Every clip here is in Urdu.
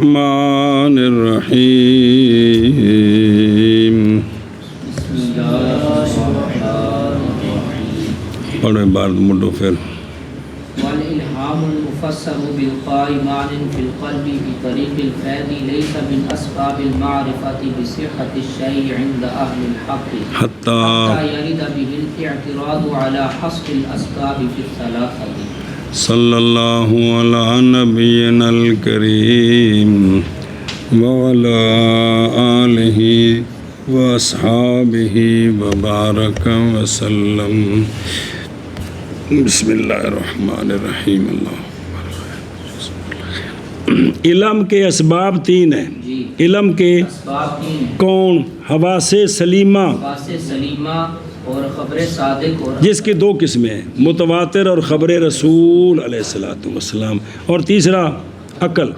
الرحمن الرحیم پڑھیں بار مڈو پھر والإلهام المفسر بالقاء معنى في القلب بطريق الفاد ليس من أسباب المعرفة بصحة الشيء عند أهل الحق حتى يرد به الاعتراض على حصر الأسباب في الثلاثة. صلی اللہ علی نبینا الکریم وعلی آلہ واصحابہ وبارک وسلم. بسم اللہ الرحمن الرحیم. علم کے اسباب تین ہیں. علم کے اسباب تین ہیں. کون؟ حواس سلیمہ، حواس سلیمہ اور خبر صادق، اور جس کی دو قسمیں ہیں، متواتر اور خبر رسول علیہ الصلوۃ والسلام. اور تیسرا عقل،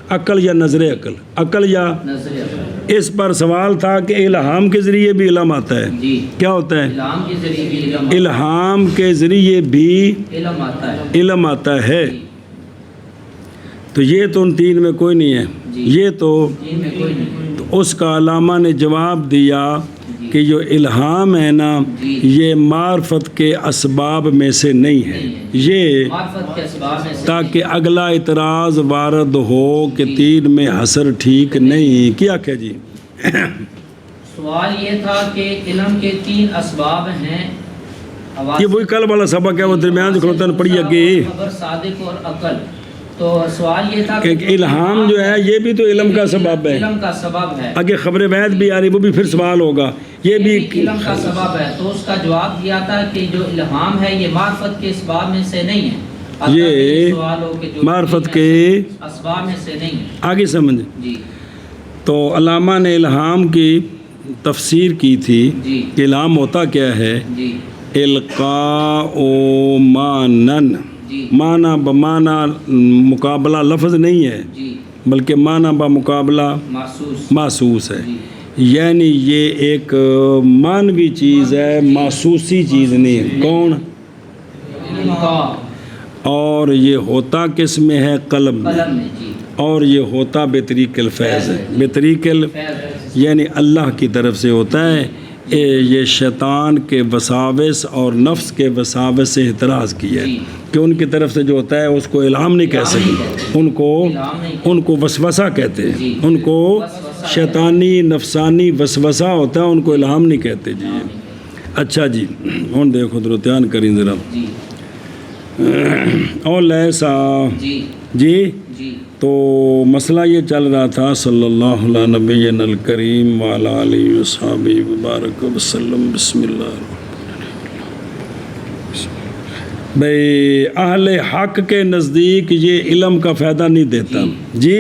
عقل یا نظر عقل، عقل یا نظر عقل. اس پر سوال تھا کہ الہام کے ذریعے بھی علم آتا ہے. جی کیا ہوتا ہے؟ الہام کے ذریعے بھی علم الہام کے ذریعے بھی علم آتا ہے. علم آتا ہے. تو یہ تو ان تین میں کوئی نہیں ہے. یہ تو ان میں کوئی نہیں. تو اس کا علامہ نے جواب دیا کہ جو الہام ہے نا یہ معرفت کے اسباب میں سے نہیں ہے. یہ معرفت کے اسباب میں سے تاکہ اگلا اعتراض وارد ہو کہ تین میں حصر ٹھیک نہیں. کیا کہ جی سوال یہ تھا کہ علم کے تین اسباب ہیں. یہ وہی کل والا سبق ہے، وہ درمیان کھلوتا ہے پڑھیے کہ خبر صادق اور عقل. تو سوال یہ تھا کہ الہام جو ہے یہ بھی تو علم کا سبب ہے. علم کا سبب ہے. آگے خبر وحید بھی آ رہی، وہ بھی پھر سوال ہوگا. یہ بھی علم کا سبب ہے. تو اس کا جواب دیا تھا کہ جو الہام ہے یہ معرفت کے اسباب میں سے نہیں ہے. یہ سوال ہو کہ جو معرفت کے اسباب میں سے نہیں ہے. آگے سمجھ. جی تو علامہ نے الہام کی تفسیر کی تھی جی کہ الہام ہوتا کیا ہے؟ جی القاء مانن، جی معنی بمعنی مقابلہ لفظ نہیں ہے جی بلکہ معنی بمقابلہ محسوس. محسوس ہے. جی یعنی یہ ایک معنوی چیز ہے، محسوسی چیز نہیں. کون؟ القاء اور یہ ہوتا کس میں ہے؟ قلب میں. قلم میں. جی اور یہ ہوتا بطریق الفیض ہے. بطریق فیض. یعنی اللہ کی طرف سے ہوتا ہے. یہ شیطان کے وساوس اور نفس کے وساوس سے اعتراض کیا ہے کہ ان کی طرف سے جو ہوتا ہے اس کو الہام نہیں کہہ سکتے، ان کو وسوسہ کہتے ہیں. ان کو شیطانی نفسانی وسوسہ ہوتا ہے، ان کو الہام نہیں کہتے. جی اچھا جی ہوں دیکھو درتیان کریں ذرا. جی اور لیسا جی جی جی تو مسئلہ یہ چل رہا تھا صلی اللہ علیہ نبینا الکریم وعلی آلہ وصحبہ وبارک وسلم. بسم اللہ بھئی اہل حق کے نزدیک یہ علم کا فائدہ نہیں دیتا. جی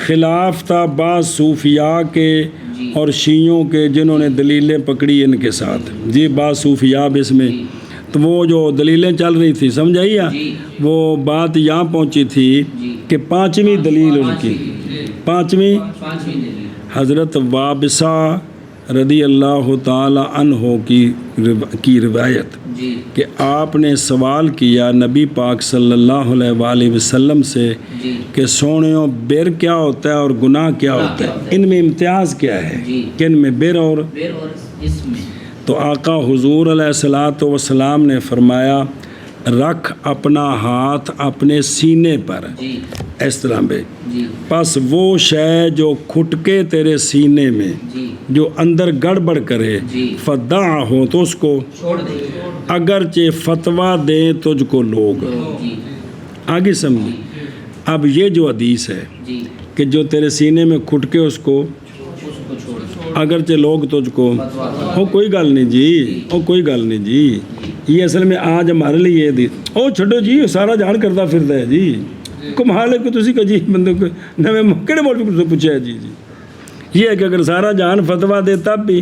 خلاف تھا بعض صوفیاء کے اور شیعوں کے جنہوں نے دلیلیں پکڑی ان کے ساتھ. جی بعض صوفیاء بھی اس میں، تو وہ جو دلیلیں چل رہی تھی سمجھائیے، وہ بات یہاں پہنچی تھی کہ پانچویں دلیل ان کی، پانچویں حضرت وابصہ رضی اللہ تعالی عنہ کی روایت کہ آپ نے سوال کیا نبی پاک صلی اللہ علیہ وآلہ وسلم سے کہ سونیوں بر کیا ہوتا ہے اور گناہ کیا ہوتا ہے، ان میں امتیاز کیا ہے، کن میں بر اور اس میں. تو آقا حضور علیہ الصلوۃ والسلام نے فرمایا رکھ اپنا ہاتھ اپنے سینے پر اس طرح بے، پس وہ شے جو کھٹکے تیرے سینے میں جو اندر گڑبڑ کرے فدع ہو تو اس کو چھوڑ دے. اگرچہ فتویٰ دیں تجھ کو لوگ. آگے سمجھیں. اب یہ جو حدیث ہے کہ جو تیرے سینے میں کھٹکے اس کو اگرچہ لوگ تجھ کو کوئی گل نہیں جی، کوئی گل نہیں جی. یہ اصل میں آج ہمارے لیے چھڈو جی سارا جان کرتا پھرتا ہے جی. کمال ہے کہ تسی کہ جی بندے کو نویں کہڑے مولوی کو پوچھا ہے. جی یہ ہے کہ اگر سارا جان فتویٰ دے تب بھی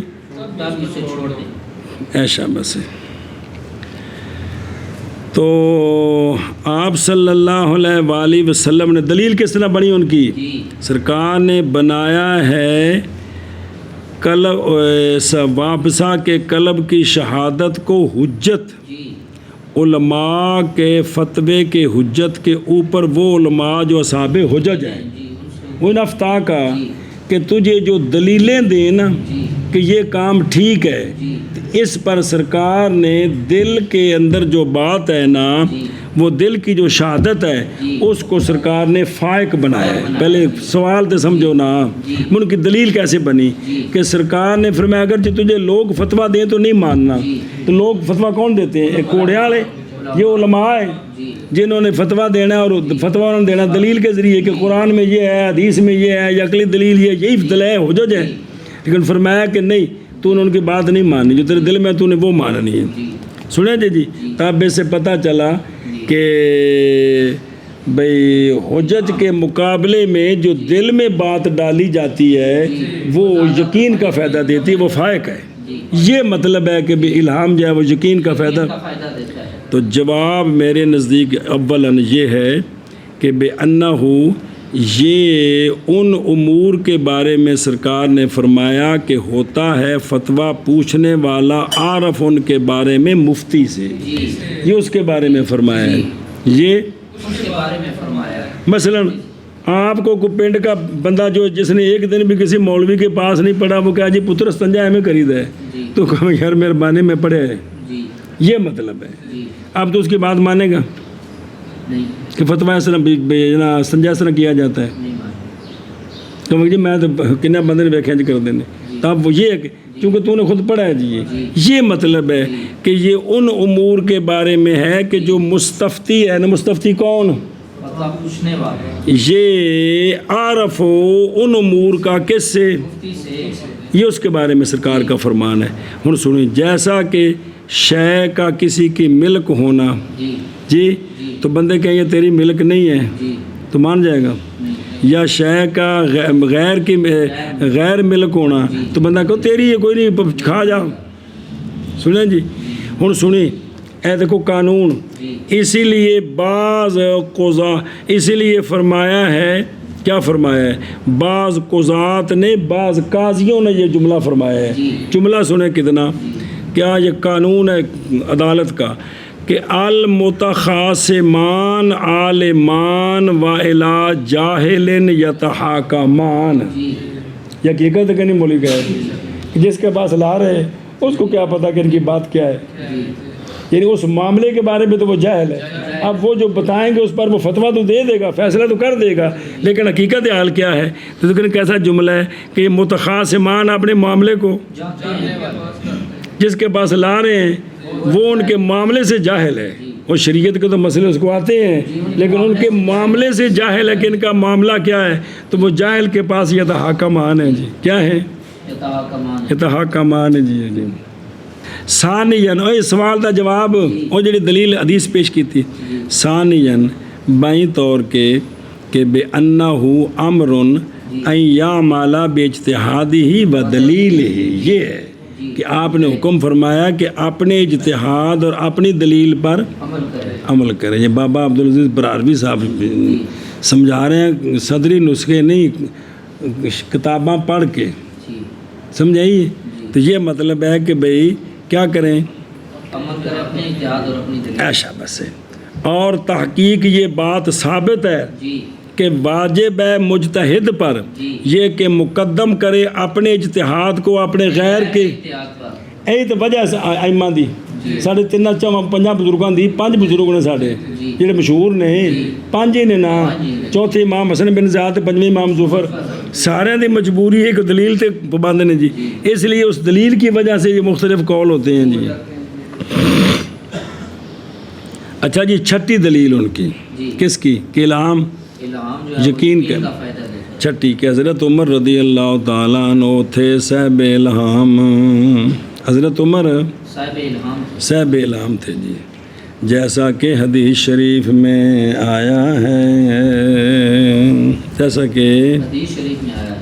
ایسا بس ہے. تو آپ صلی اللہ علیہ وآلہ وسلم نے دلیل کس طرح بنی ان کی؟ سرکار نے بنایا ہے قلب وابصہ کے قلب کی شہادت کو حجت، علماء کے فتوے کے حجت کے اوپر وہ علماء جو اصحاب حجج ہیں وہ نفتا کا کہ تجھے جو دلیلیں دیں نا کہ یہ کام ٹھیک ہے، اس پر سرکار نے دل کے اندر جو بات ہے نا، وہ دل کی جو شہادت ہے اس کو سرکار نے فائق بنایا ہے۔ پہلے سوال تو سمجھو نا، ان کی دلیل کیسے بنی کہ سرکار نے فرمایا اگر تجھے لوگ فتویٰ دیں تو نہیں ماننا، تو لوگ فتویٰ کون دیتے ہیں؟ ایک کوڑے والے، یہ علماء ہیں جنہوں نے فتویٰ دینا، اور فتویٰ انہوں نے دینا دلیل کے ذریعے کہ قرآن میں یہ ہے، حدیث میں یہ ہے، یا عقلی دلیل یہ، یہی دلائل حجج ہے۔ لیکن فرمایا کہ نہیں، تو نے ان کی بات نہیں ماننی، جو تیرے دل میں تو نے وہ ماننی ہے۔ سنیں جی تب سے پتہ چلا کہ بھئی حجج کے مقابلے میں جو دل میں بات ڈالی جاتی ہے وہ یقین کا فائدہ دیتی ہے، وہ فائق ہے۔ یہ مطلب ہے کہ بھی الہام جو ہے وہ یقین کا فائدہ دیتا ہے۔ تو جواب میرے نزدیک اولاً یہ ہے کہ بے انہو، یہ ان امور کے بارے میں سرکار نے فرمایا کہ ہوتا ہے فتویٰ پوچھنے والا عارف ان کے بارے میں مفتی سے، یہ اس کے بارے میں فرمایا ہے، یہ اس کے بارے میں فرمایا ہے۔ مثلاً آپ کو کوئی پنڈ کا بندہ جو جس نے ایک دن بھی کسی مولوی کے پاس نہیں پڑھا، وہ کہا جی پتر استنجا ہمیں خرید ہے، تو کہا یار مہربانی میں پڑھے ہے، یہ مطلب ہے۔ اب تو اس کی بات مانے گا کہ فتویٰ اس طرح استنجا اس طرح کیا جاتا ہے، تو جی میں تو کنے بندے نے ویکھیں جی کر دینے، تب وہ یہ ہے کہ چونکہ تو نے خود پڑھا ہے جی، یہ مطلب ہے کہ یہ ان امور کے بارے میں ہے کہ جو مستفتی ہے نا، مستفتی کون؟ پوچھنے والا، یہ عارف ہو ان امور کا کس سے؟ یہ اس کے بارے میں سرکار کا فرمان ہے۔ ہن سنیں، جیسا کہ شے کا کسی کی ملک ہونا، جی تو بندے کہیں یہ تیری ملک نہیں ہے تو مان جائے گا، یا شے کا غیر کی غیر ملک ہونا تو بندہ کہو تیری یہ کوئی نہیں، کھا جا۔ سنیں جی، ہن سنیں، اے دیکھو قانون، اسی لیے بعض قضاء، اسی لیے فرمایا ہے، کیا فرمایا ہے؟ بعض قضات نے، بعض قاضیوں نے یہ جملہ فرمایا ہے۔ جملہ سنیں کتنا، کیا یہ قانون ہے عدالت کا کہ المتخاصمان عالمان و الی جاہل یتحاکمان، یہ حقیقت ہے کہ نہیں مولی کا ہے؟ جس کے پاس لا رہے اس کو کیا پتا کہ ان کی بات کیا ہے، یعنی اس معاملے کے بارے میں تو وہ جاہل ہے۔ اب وہ جو بتائیں گے اس پر وہ فتویٰ تو دے دے گا، فیصلہ تو کر دے گا، لیکن حقیقت حال کیا ہے؟ تو لیکن کیسا جملہ ہے کہ یہ متخاصمان اپنے معاملے کو، جس کے پاس لا رہے ہیں وہ ان کے معاملے سے جاہل ہے، وہ شریعت کے تو مسئلے اس کو آتے ہیں لیکن ان کے معاملے سے جاہل ہے کہ ان کا معاملہ کیا ہے، تو وہ جاہل کے پاس یتحاکمان ہے جی، کیا ہے؟ یتحاکمان ہے جی۔ ثانیاً، اور اس سوال کا جواب اور جڑی دلیل حدیث پیش کی تھی، ثانیاً بائیں طور کے کہ بے انہو امر ان یعمل باجتہادہ و دلیلہ، یہ ہے کہ آپ نے حکم فرمایا کہ اپنے اجتہاد اور اپنی دلیل پر عمل کریں۔ یہ بابا عبدالعزیز براروی صاحب سمجھا رہے ہیں، صدری نسخے نہیں کتاباں پڑھ کے، سمجھائیے؟ تو یہ مطلب ہے کہ بھئی کیا کریں؟ ایشا بس ہے۔ اور تحقیق یہ بات ثابت ہے کہ واجب ہے مجتہد پر یہ کہ مقدم کرے اپنے اجتہاد کو اپنے غیر کے، یہی تو وجہ سے ائمہ دی ساڑھے تین پنجاں بزرگاں دی، 5 بزرگ نے ساڑھے جڑے مشہور نے، 5 ہی نے نا، چوتھے امام حسن بن زیاد، 5ویں امام ظفر، سارے دی مجبوری ہے کہ دلیل تے پابند نے جی، اس لیے اس دلیل کی وجہ سے یہ مختلف قول ہوتے ہیں جی۔ اچھا جی، 6ٹھی دلیل ان کی کس کی؟ کہ الہام یقین کا، 6ٹھی کہ حضرت عمر رضی اللہ تعالیٰ عنہ تھے صاحب الہام، حضرت عمر صاحب الہام تھے جی، جیسا کہ حدیث شریف میں آیا ہے، جیسا کہ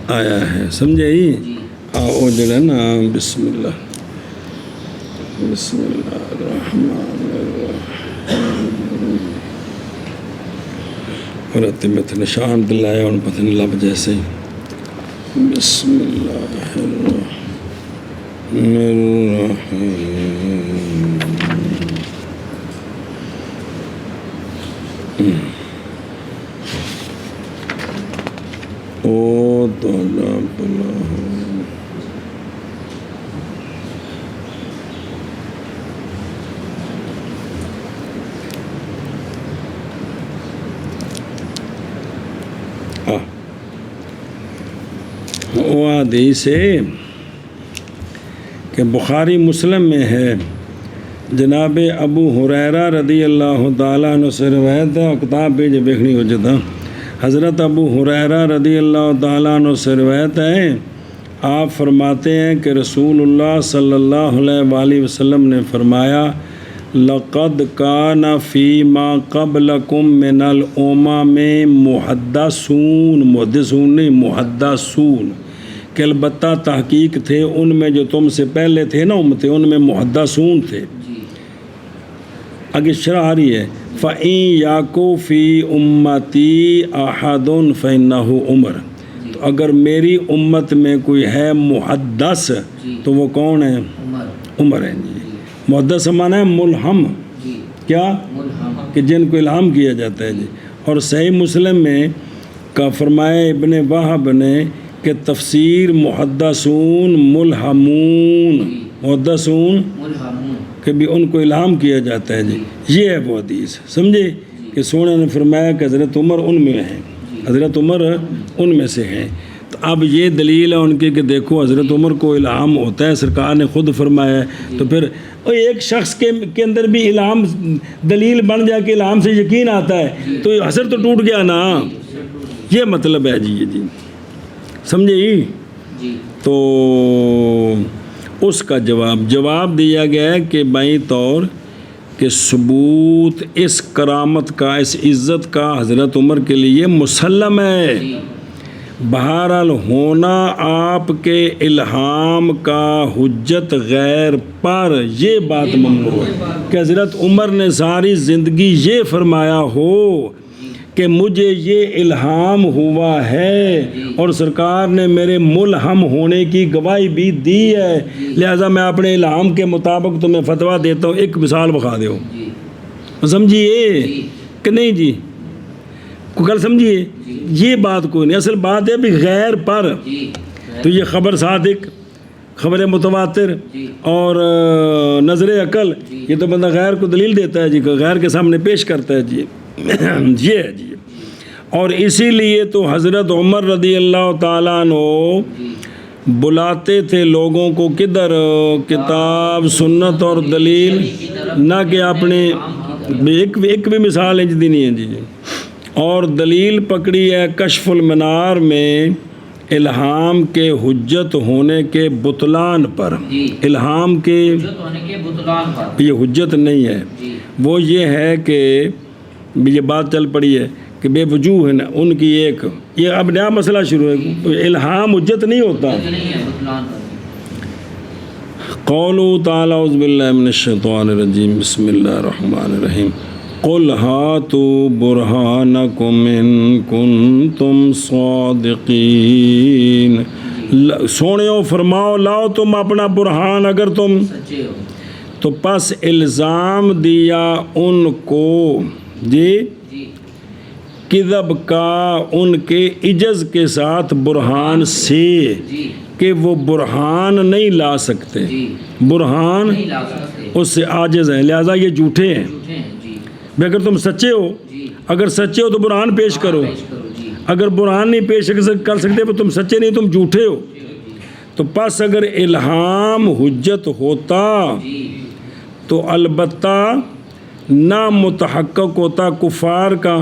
آیا ہے، سمجھے ہی؟ آؤ جڑا نا، بسم اللہ الرحمن الرحیم، اور میں تھے نشان دلایا ان پتہ نہیں لب جیسے، بسم اللہ الرحمن الرحیم۔ او تو اللہ وہ حدیث ہے کہ بخاری مسلم میں ہے، جناب ابو ہریرہ رضی اللہ تعالیٰ عنہ سے روایت ہے، کتاب بھی جب دیکھنی ہو جاتا، حضرت ابو ہریرہ رضی اللہ تعالیٰ عنہ سے روایت ہے، آپ فرماتے ہیں کہ رسول اللہ صلی اللہ علیہ وآلہ وسلم نے فرمایا لقد کان فی ما قبلکم من الامم محدثون، محدثون نہیں محدثون، کہ البتہ تحقیق تھے ان میں جو تم سے پہلے تھے نا امتیں، ان میں محدثون تھے۔ آگے شرح آ رہی ہے فَإِن يَكُ فِي أُمَّتِي أَحَدٌ فَإِنَّهُ عمر، تو اگر میری امت میں کوئی ہے محدث تو وہ کون ہے؟ عمر ہے جی۔ محدث معنی ہے ملہم، کیا کہ جن کو الہام کیا جاتا ہے جی۔ اور صحیح مسلم میں کا فرمایا ابن وہب نے کہ تفسیر محدثون ملہمون، محدثون کہ بھی ان کو الہام کیا جاتا ہے جی۔ یہ ہے وہ حدیث، سمجھے کہ سونے نے فرمایا کہ حضرت عمر ان میں ہیں، حضرت عمر ان میں سے ہیں۔ تو اب یہ دلیل ہے ان کی کہ دیکھو حضرت عمر کو الہام ہوتا ہے، سرکار نے خود فرمایا ہے، تو پھر ایک شخص کے اندر بھی الہام دلیل بن جائے کہ الہام سے یقین آتا ہے تو اثر تو ٹوٹ گیا نا، یہ مطلب ہے جی۔ جی سمجھے جی؟ تو اس کا جواب دیا گیا ہے کہ بائیں طور کہ ثبوت اس کرامت کا، اس عزت کا حضرت عمر کے لیے مسلم ہے، بہرحال ہونا آپ کے الہام کا حجت غیر پر یہ بات ممنوع ہے کہ حضرت عمر نے ساری زندگی یہ فرمایا ہو کہ مجھے یہ الہام ہوا ہے اور سرکار نے میرے ملہم ہونے کی گواہی بھی دی ہے، لہذا میں اپنے الہام کے مطابق تمہیں فتویٰ دیتا ہوں۔ ایک مثال بخا دو، سمجھیے کہ نہیں جی؟ کو کل سمجھیے یہ بات کوئی نہیں، اصل بات ہے بھی غیر پر، تو یہ خبر صادق، خبر متواتر اور نظر عقل، یہ تو بندہ غیر کو دلیل دیتا ہے جی، غیر کے سامنے پیش کرتا ہے جی، یہ ہے جی۔ اور اسی لیے تو حضرت عمر رضی اللہ تعالیٰ عنہ بلاتے تھے لوگوں کو کدھر؟ کتاب سنت اور دلیل، نہ کہ اپنے ایک بھی مثال ہے جی نہیں ہے جی۔ اور دلیل پکڑی ہے کشف المنار میں الہام کے حجت ہونے کے بطلان پر، الہام کے یہ حجت نہیں ہے، وہ یہ ہے کہ یہ بات چل پڑی ہے کہ بے وجوہ ہے نا ان کی ایک، یہ اب نیا مسئلہ شروع ہے، الہام حجت نہیں ہوتا۔ قولوا تعالی اعوذ باللہ من الشیطان الرجیم بسم اللہ الرحمن الرحیم قل ہاتوا برہانکم ان کنتم صادقین، سونیو فرماؤ لاؤ تم اپنا برہان اگر تم سچے ہو۔ تو پس الزام دیا ان کو جی کذب کا ان کے عجز کے ساتھ برہان سے کہ وہ برہان نہیں لا سکتے، برہان اس سے عاجز ہیں، لہذا یہ جھوٹے ہیں۔ اگر تم سچے ہو، اگر سچے ہو تو برہان پیش کرو، اگر برہان نہیں پیش کر سکتے تو تم سچے نہیں، تم جھوٹے ہو۔ تو پس اگر الہام حجت ہوتا تو البتہ نہ متحقق ہوتا کفار کا،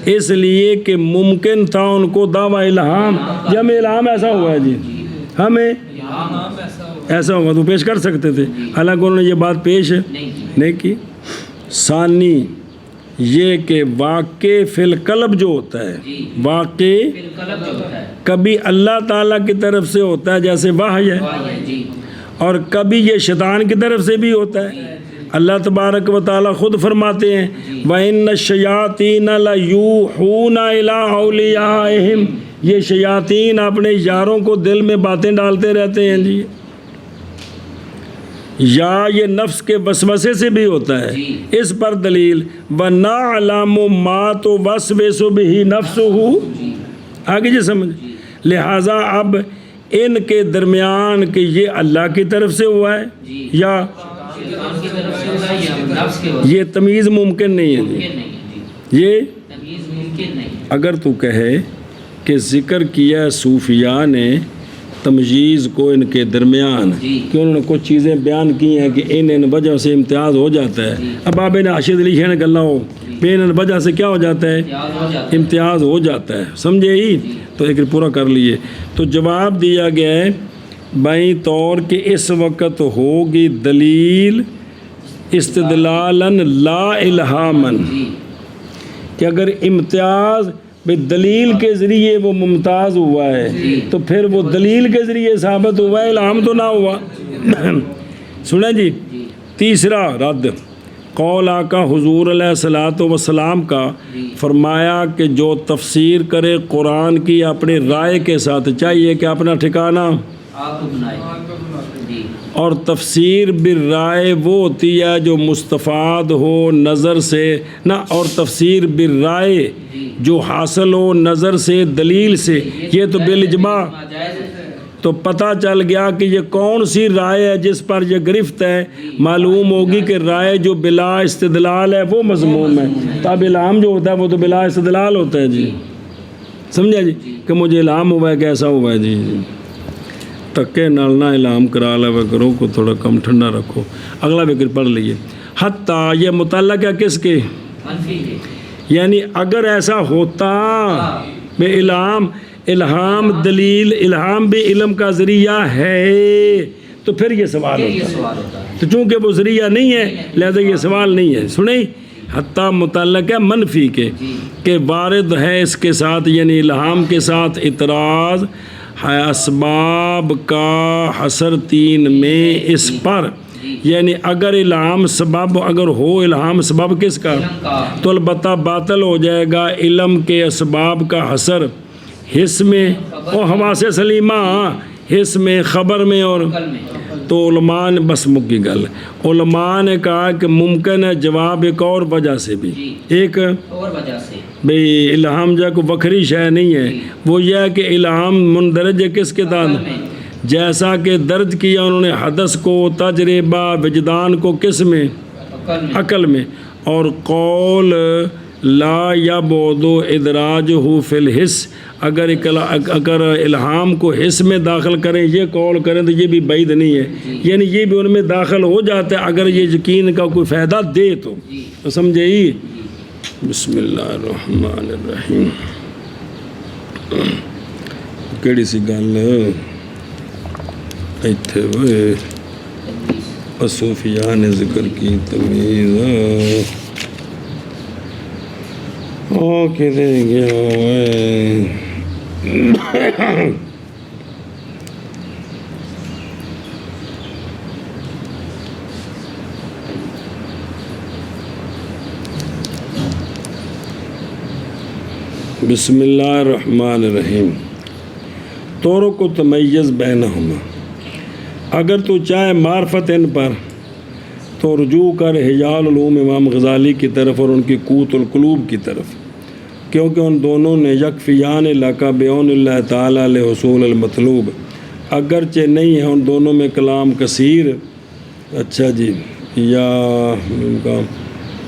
اس لیے کہ ممکن تھا ان کو دعویٰ الہام، جب ہمیں الہام ایسا ہوا ہے جی، ہمیں ایسا ہوا تو پیش کر سکتے تھے، حالانکہ انہوں نے یہ بات پیش نہیں کی۔ ثانی یہ کہ واقع فی القلب جو ہوتا ہے، واقع کبھی اللہ تعالیٰ کی طرف سے ہوتا ہے جیسے وحی ہے، اور کبھی یہ شیطان کی طرف سے بھی ہوتا ہے۔ اللہ تبارک و تعالیٰ خود فرماتے ہیں وَإِنَّ الشَّيَاطِينَ لَيُوحُونَ إِلَىٰ أَوْلِيَائِهِمْ، یہ شیاطین اپنے یاروں کو دل میں باتیں ڈالتے رہتے ہیں جی۔ یا یہ نفس کے وسوسے سے بھی ہوتا ہے، اس پر دلیل وَنَعْلَمُ مَا تُوَسْوِسُ بِهِ نَفْسُهُ، آگے جی سمجھ، لہٰذا اب ان کے درمیان کہ یہ اللہ کی طرف سے ہوا ہے یا شیطان کی طرف سے ہوگا یا نفس کے واسطے، یہ تمیز ممکن نہیں ہے ممکن جی، نہیں ہے جی، یہ تمیز ممکن نہیں۔ اگر تو کہے کہ ذکر کیا صوفیاء نے تمجیز کو ان کے درمیان جی۔ کہ انہوں نے کچھ چیزیں بیان کی ہیں کہ ان وجہ سے امتیاز ہو جاتا ہے، اب آپ نے آشد علی خان گلا ہو پہ ان وجہ سے کیا ہو جاتا ہے، یاد ہو جاتا ہے۔ امتیاز ہو جاتا ہے، سمجھے ہی؟ تو ایک پورا کر لیے، تو جواب دیا گیا ہے بائیں طور کہ اس وقت ہوگی دلیل استدلالاً لا الہاماً، جی کہ اگر امتیاز دلیل کے ذریعے وہ ممتاز ہوا ہے تو پھر وہ دلیل کے ذریعے ثابت ہوا ہے، الہام تو نہ ہوا۔ سنیں جی، تیسرا رد قول آقا حضور علیہ الصلوۃ والسلام کا، فرمایا کہ جو تفسیر کرے قرآن کی اپنی رائے کے ساتھ، چاہیے کہ اپنا ٹھکانہ آپ کو بنائے جی، اور تفسیر بالرائے وہ ہوتی ہے جو مستفاد ہو نظر سے نہ، اور تفسیر بالرائے جو حاصل ہو نظر سے دلیل سے، یہ تو بالاجماع ناجائز ہے۔ تو پتہ چل گیا کہ یہ کون سی رائے ہے جس پر یہ گرفت ہے، معلوم ہوگی کہ رائے جو بلا استدلال ہے وہ مذموم ہے، تو اب الہام جو ہوتا ہے وہ تو بلا استدلال ہوتا ہے جی، سمجھا جی، کہ مجھے الہام ہوا ہے، کیسا ہوا ہے جی، تکے نال نہ الہام کرا لیا کرو کو تھوڑا کم ٹھنڈا رکھو۔ اگلا فکر پڑھ لیے، حتیٰ یہ متعلق ہے کس کے، منفی ہے، یعنی اگر ایسا ہوتا بے الہام دلیل، الہام بھی علم کا ذریعہ ہے تو پھر یہ سوال یہ ہوتا ہے، سوال ہوتا ہے۔ تو چونکہ وہ ذریعہ نہیں ہے لہذا یہ سوال نہیں ہے۔ سنیں، حتیٰ متعلق ہے منفی کے کہ وارد ہے اس کے ساتھ، یعنی الہام کے ساتھ اعتراض ہے اسباب کا حصر 3 میں اس پر، یعنی اگر الہام سبب اگر ہو، الہام سبب کس کا، علم کا تو البتہ باطل ہو جائے گا علم کے اسباب کا حصر حس میں اور حواس سلیمہ، حس میں، خبر میں اور عقل میں، تو علماء نے بس مکی گل، علماء نے کہا کہ ممکن ہے جواب ایک اور وجہ سے بھی، ایک اور وجہ سے بھئی الہام جو کوئی وکری شے نہیں ہے، وہ یہ ہے کہ الہام مندرج ہے کس کے تحت، جیسا کہ درج کیا انہوں نے حدث کو، تجربہ، وجدان کو کس میں، عقل میں، عقل میں، اور قول لا یبعد ادراجہ فی الحس، اگر الہام کو حس میں داخل کریں، یہ قول کریں تو یہ بھی بعید نہیں ہے، یعنی یہ بھی ان میں داخل ہو جاتا ہے اگر یہ یقین کا کوئی فائدہ دے تو سمجھے ہی۔ بسم اللہ الرحمن الرحیم، کیڑی سی گل ایتھے وے صوفیاء نے ذکر کی تمیز، او کدے گیا ہوئے بسم اللہ الرحمن الرحیم، طوروں کو تمیز بینہما، اگر تو چاہے معرفت ان پر تو رجوع کر حجال علوم امام غزالی کی طرف اور ان کی قوت القلوب کی طرف، کیونکہ ان دونوں نے یکفیان علاقہ بیون اللہ تعالیٰ علیہ حصول المطلوب، اگرچہ نہیں ہے ان دونوں میں کلام کثیر، اچھا جی، یا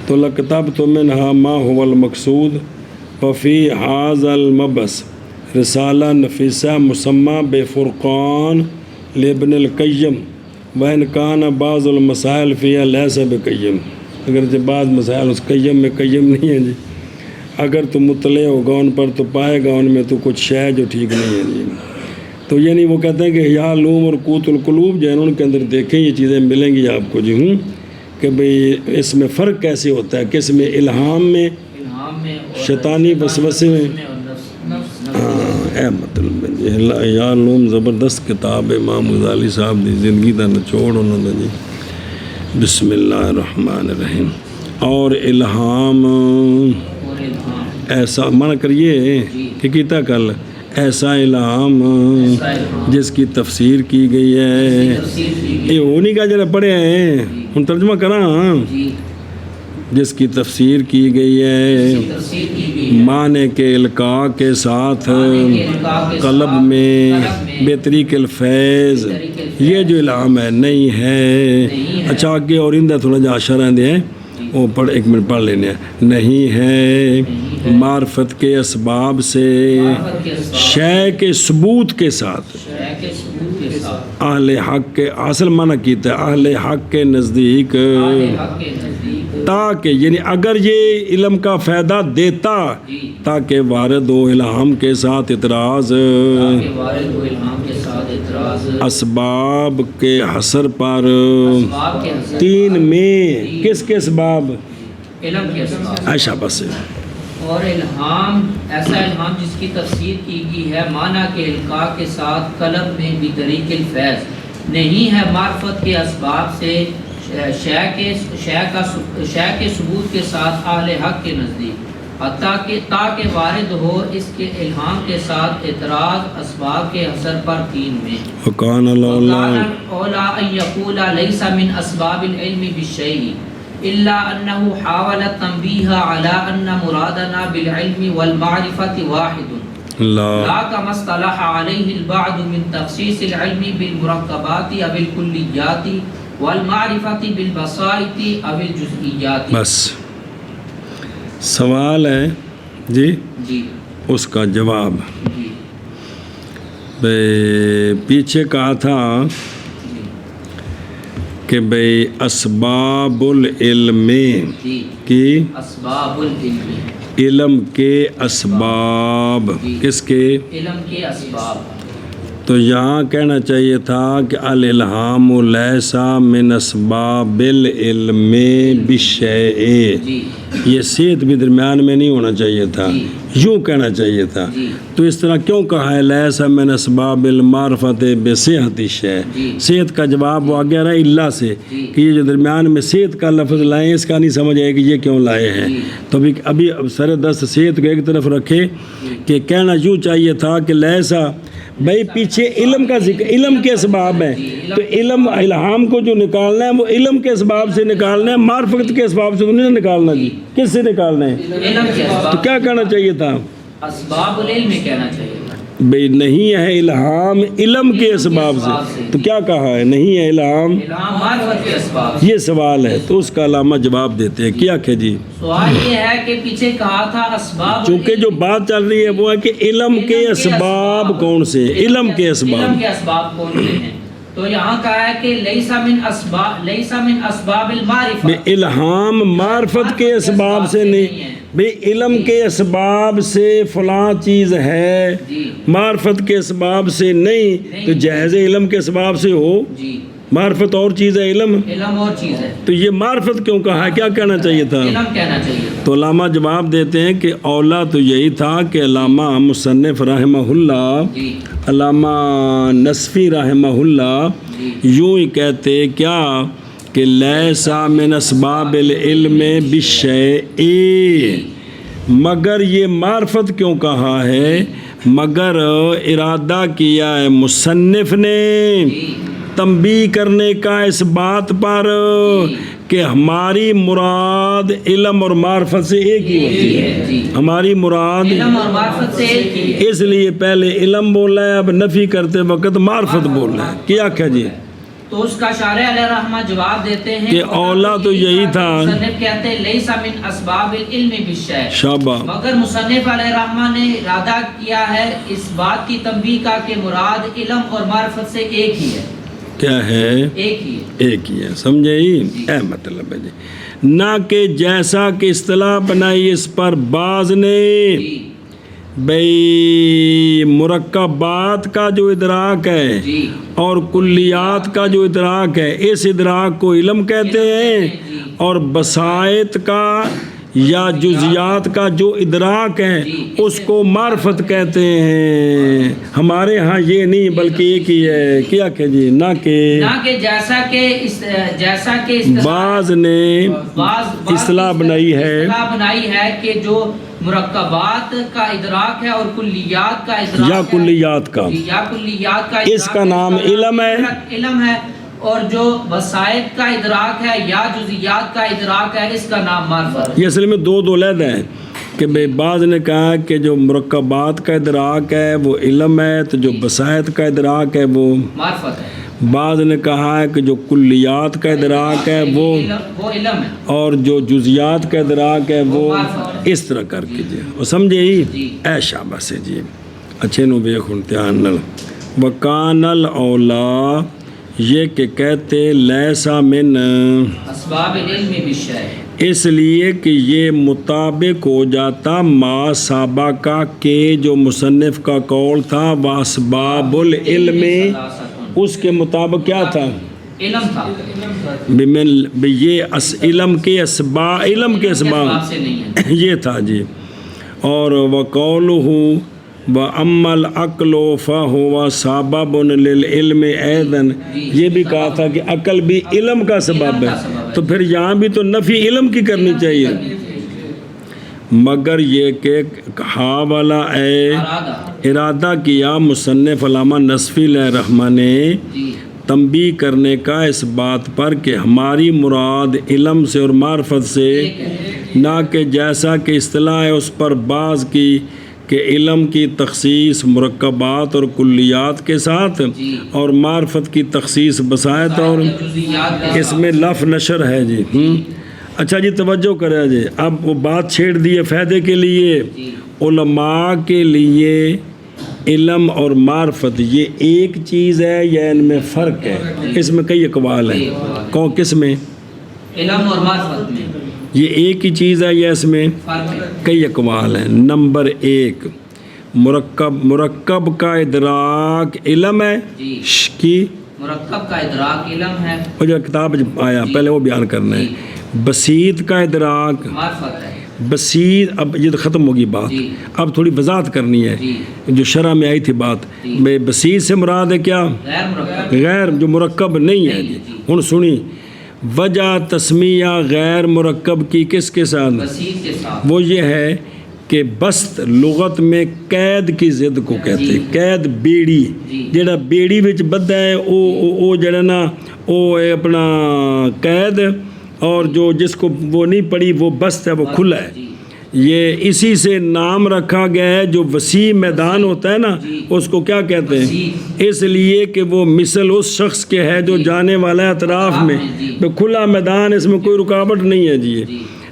تو لکتب تو منہا ما هو المقصود وفی حاض المبس رسالہ نفیسہ مسمہ بے فرقان لابن القیم وَإِنْ كَانَ بعض المسائل فیہا لیسا بقیم، اگرچہ بعض مسائل اس قیم میں قیم نہیں ہے جی، اگر تو مطلع ہوگا ان پر تو پائے گا ان میں تو کچھ شے جو ٹھیک نہیں ہے جی، تو یعنی وہ کہتے ہیں کہ احیاء علوم اور قوت القلوب جو ہے ان کے اندر دیکھیں یہ چیزیں ملیں گی آپ کو جی، کہ بھئی اس میں فرق کیسے ہوتا ہے، کس میں، الہام میں، شیطانی وسوسے میں، اے مطلب جی احیاء علوم زبردست کتاب امام غزالی صاحب دی زندگی دا نچوڑ انہوں نے جی۔ بسم اللہ الرحمن الرحیم، اور الہام ایسا منع کریے کہ کیتا کل ایسا الہام جس کی تفسیر کی گئی ہے، یہ ہونی کا جرا پڑھے ہیں، ہم ترجمہ کراں جس کی تفسیر کی گئی ہے تفسیر کی گئی ہے معنی کے القاء کے ساتھ معنی کے القاء کے قلب ساتھ میں قلب میں بطریق الفیض بطریق الفیض یہ جو الہام ہے نہیں ہے نہیں ہے۔ اچھا آگے اور اندہ تھوڑا جا اشارہ دے ہیں وہ پڑھ ایک منٹ پڑھ لینے ہیں نہیں ہے معرفت کے اسباب سے معرفت کے اسباب شے کے ثبوت کے ساتھ شے کے ثبوت کے ساتھ اہل حق کے اصل معنی کیتا ہے اہل حق کے نزدیک اہل حق کے نزدیک تاکہ یعنی اگر یہ علم کا فائدہ دیتا جی تاکہ وارد و الہام کے ساتھ اعتراض تاکہ وارد و الہام کے ساتھ اعتراض اسباب کے حصر پر اسباب کے حسن تین میں کس کے اسباب علم کے اسباب عائشہ بس اور الہام ایسا الہام جس کی تفسیر کی گئی ہے معنی کے القاء کے ساتھ قلب میں بطریق الفیض نہیں ہے معرفت کے اسباب سے شے کے ثبوت کے ساتھ اہل حق کے نزدیک تاکہ وارد ہو اس کے الہام کے ساتھ اعتراض اسباب کے اثر پر تین میں وکان اللہ اولا ان یقول لیس من اسباب العلم بالشیء الا انه حاول التنبیہ علی ان مرادنا بالعلم والمعرفة واحد اللہ لا كما اصطلح عليه البعض من تخصيص العلم بالمركبات او الكليات والمعرفة بالبسائط او الجزئيات بس سوال ہے جی جی اس کا جواب جی پیچھے کہا تھا جی کہ بھئی اسباب العلم جی کی اسباب العلم علم کے اسباب کس کے علم کے اسباب تو یہاں کہنا چاہیے تھا کہ الالہام لیسا من اسباب العلم بالشیء جی یہ صحت بھی درمیان میں نہیں ہونا چاہیے تھا جی یوں کہنا چاہیے تھا جی تو اس طرح کیوں کہا ہے لیسا من اسباب المعرفت بصحت الشیء جی صحت کا جواب وہ آ گیا رہا اللہ سے جی کہ یہ جو درمیان میں صحت کا لفظ لائے اس کا نہیں سمجھ آئے کہ یہ کیوں لائے ہیں جی تو ابھی سر دست صحت کو ایک طرف رکھے کہ کہنا یوں چاہیے تھا کہ لیسا بھائی پیچھے علم کا ذکر علم کے اسباب ہیں تو علم الہام کو جو نکالنا ہے وہ علم کے اسباب سے نکالنا ہے معرفت کے اسباب سے تو نہیں نکالنا جی کس سے نکالنا ہے علم کے تو اسباب کیا کہنا چاہیے تھا اسباب العلم کہنا چاہیے تھا بھئی نہیں ہے الہام علم کے اسباب سے تو کیا کہا ہے نہیں ہے الہام الہام معرفت کے اسباب یہ سوال ہے تو اس کا علامہ جواب دیتے ہیں کیا کہ جی سوال یہ ہے کہ پیچھے کہا تھا اسباب چونکہ جو بات چل رہی ہے وہ ہے کہ علم کے اسباب کون سے علم کے اسباب کے اسباب کون سے ہیں تو یہاں کہا ہے کہ لیسا من اسباب المعرفہ الہام معرفت کے اسباب سے نہیں بھئی علم کے اسباب سے فلاں چیز ہے جی معرفت کے اسباب سے نہیں تو جہیز علم کے اسباب سے ہو جی معرفت اور چیز ہے علم علم اور چیز ہے تو یہ معرفت کیوں کہا ہے کیا کہنا چاہیے تھا علم کہنا چاہیے تو علامہ جواب دیتے ہیں کہ اولا تو یہی تھا کہ علامہ مصنف رحمہ اللہ جی علامہ نصفی رحمہ اللہ جی یوں ہی کہتے کیا کہ لیسا من اسباب العلم بالشیء مگر یہ معرفت کیوں کہا ہے مگر ارادہ کیا ہے مصنف نے تنبیہ کرنے کا اس بات پر کہ ہماری مراد علم اور معرفت سے ایک ہی ہوتی ہے جی ہماری مراد علم اور معرفت سے ایک ہی ہے اس لیے پہلے علم بولا ہے اب نفی کرتے وقت معرفت بولا ہے کیا کہ جی تو اس کا شارح علیہ رحمہ جواب دیتے ہیں کہ اولا تو یہی تھا مصنف کہتے ہیں لیسا من اسباب العلم بالشیء شابہ مگر مصنف علیہ رحمہ نے ارادہ کیا ہے اس بات کی تنبیہ کا کہ مراد علم اور معرفت سے ایک ہی ہے کیا ہے ایک ہی ہے ایک ہی ہے سمجھے ہی اے مطلب ہے جی نہ کہ جیسا کہ اصطلاح بنائی اس پر بعض نے جی بھئی مرکبات کا جو ادراک ہے جی اور کلیات کا جو ادراک ہے اس ادراک کو علم کہتے ہیں اور بسائط کا یا جزیات کا جو ادراک ہے اس کو معرفت کہتے ہیں ہمارے ہاں یہ نہیں بلکہ ایک ہی ہے کیا کہ جی نہ کہ جیسا کہ بعض نے اصطلاح بنائی ہے کہ جو مرکبات کا ادراک ہے اور کلیات کا ادراک یا کلیات کا یا کلیات کا اس کا نام علم ہے علم ہے اور جو وسائط کا ادراک ہے یا جزیات کا ادراک ہے اس کا نام معرفت ہے۔ یہ اصل میں دو علیحدہ ہیں کہ بھئی بعض نے کہا کہ جو مرکبات کا ادراک ہے وہ علم ہے، تو جو وسائط کا ادراک ہے وہ معرفت ہے۔ بعض نے کہا ہے کہ جو کلیات کا ادراک ہے وہ علم ہے، اور جو جزیات کا ادراک ہے وہ اس طرح کر کے جی وہ سمجھے ہی اے شاباش جی اچھے نو ویکھ دھیان نال وکان الاولا یہ کہ کہتے لیسا من اسباب العلم بالشیء، اس لیے کہ یہ مطابق ہو جاتا ما سابقہ کے جو مصنف کا قول تھا واسباب العلم اس کے مطابق کیا تھا علم تھا، یہ علم کے اسباب اسباب سے نہیں ہے۔ یہ تھا جی اور وقولہ وَأَمَّا الْعَقْلُ فَهُوَ سَبَبٌ لِلْعِلْمِ أَيْضًا، یہ بھی کہا تھا کہ عقل بھی علم کا سبب ہے، تو پھر یہاں بھی تو نفی علم کی کرنی چاہیے، مگر یہ کہ ہا والا ارادہ کیا مصنف علامہ نصفی علیہ رحمہ نے تنبیہ کرنے کا اس بات پر کہ ہماری مراد علم سے اور معرفت سے نہ کہ جیسا کہ اصطلاح ہے اس پر بعض کی کہ علم کی تخصیص مرکبات اور کلیات کے ساتھ اور معرفت کی تخصیص بسائط اور اس میں لف نشر ہے جی۔ اچھا جی توجہ کریں جی، اب وہ بات چھیڑ دیے فائدے کے لیے، علماء کے لیے علم اور معرفت یہ ایک چیز ہے یا ان میں فرق ہے؟ اس میں کئی اقوال ہیں، کون کس میں؟ علم اور معرفت میں یہ ایک ہی چیز ہے یا اس میں کئی اقوال ہیں؟ نمبر ایک مرکب کا ادراک علم ہے کی مرکب کا ادراک علم ہے، وہ جو کتاب آیا پہلے وہ بیان کرنا ہے۔ بسیط کا ادراک معرفت ہے۔ بسیط، اب یہ تو ختم ہوگی بات، اب تھوڑی وضاحت کرنی ہے جو شرح میں آئی تھی بات۔ بسیط سے مراد ہے کیا؟ غیر جو مرکب نہیں ہے جی۔ ہن سنی وجہ تسمیہ غیر مرکب کی کس کے ساتھ؟ وہ یہ ہے کہ بست لغت میں قید کی ضد کو کہتے ہیں، قید بیڑی، جڑا بیڑی وچ بدھا ہے او جڑا نا او ہے اپنا قید، اور جو جس کو وہ نہیں پڑی وہ بست ہے، وہ کھلا ہے۔ یہ اسی سے نام رکھا گیا ہے، جو وسیع میدان ہوتا ہے نا اس کو کیا کہتے ہیں؟ اس لیے کہ وہ مثل اس شخص کے ہے جو جانے والا ہے اطراف میں، کھلا میدان، اس میں کوئی رکاوٹ نہیں ہے جی،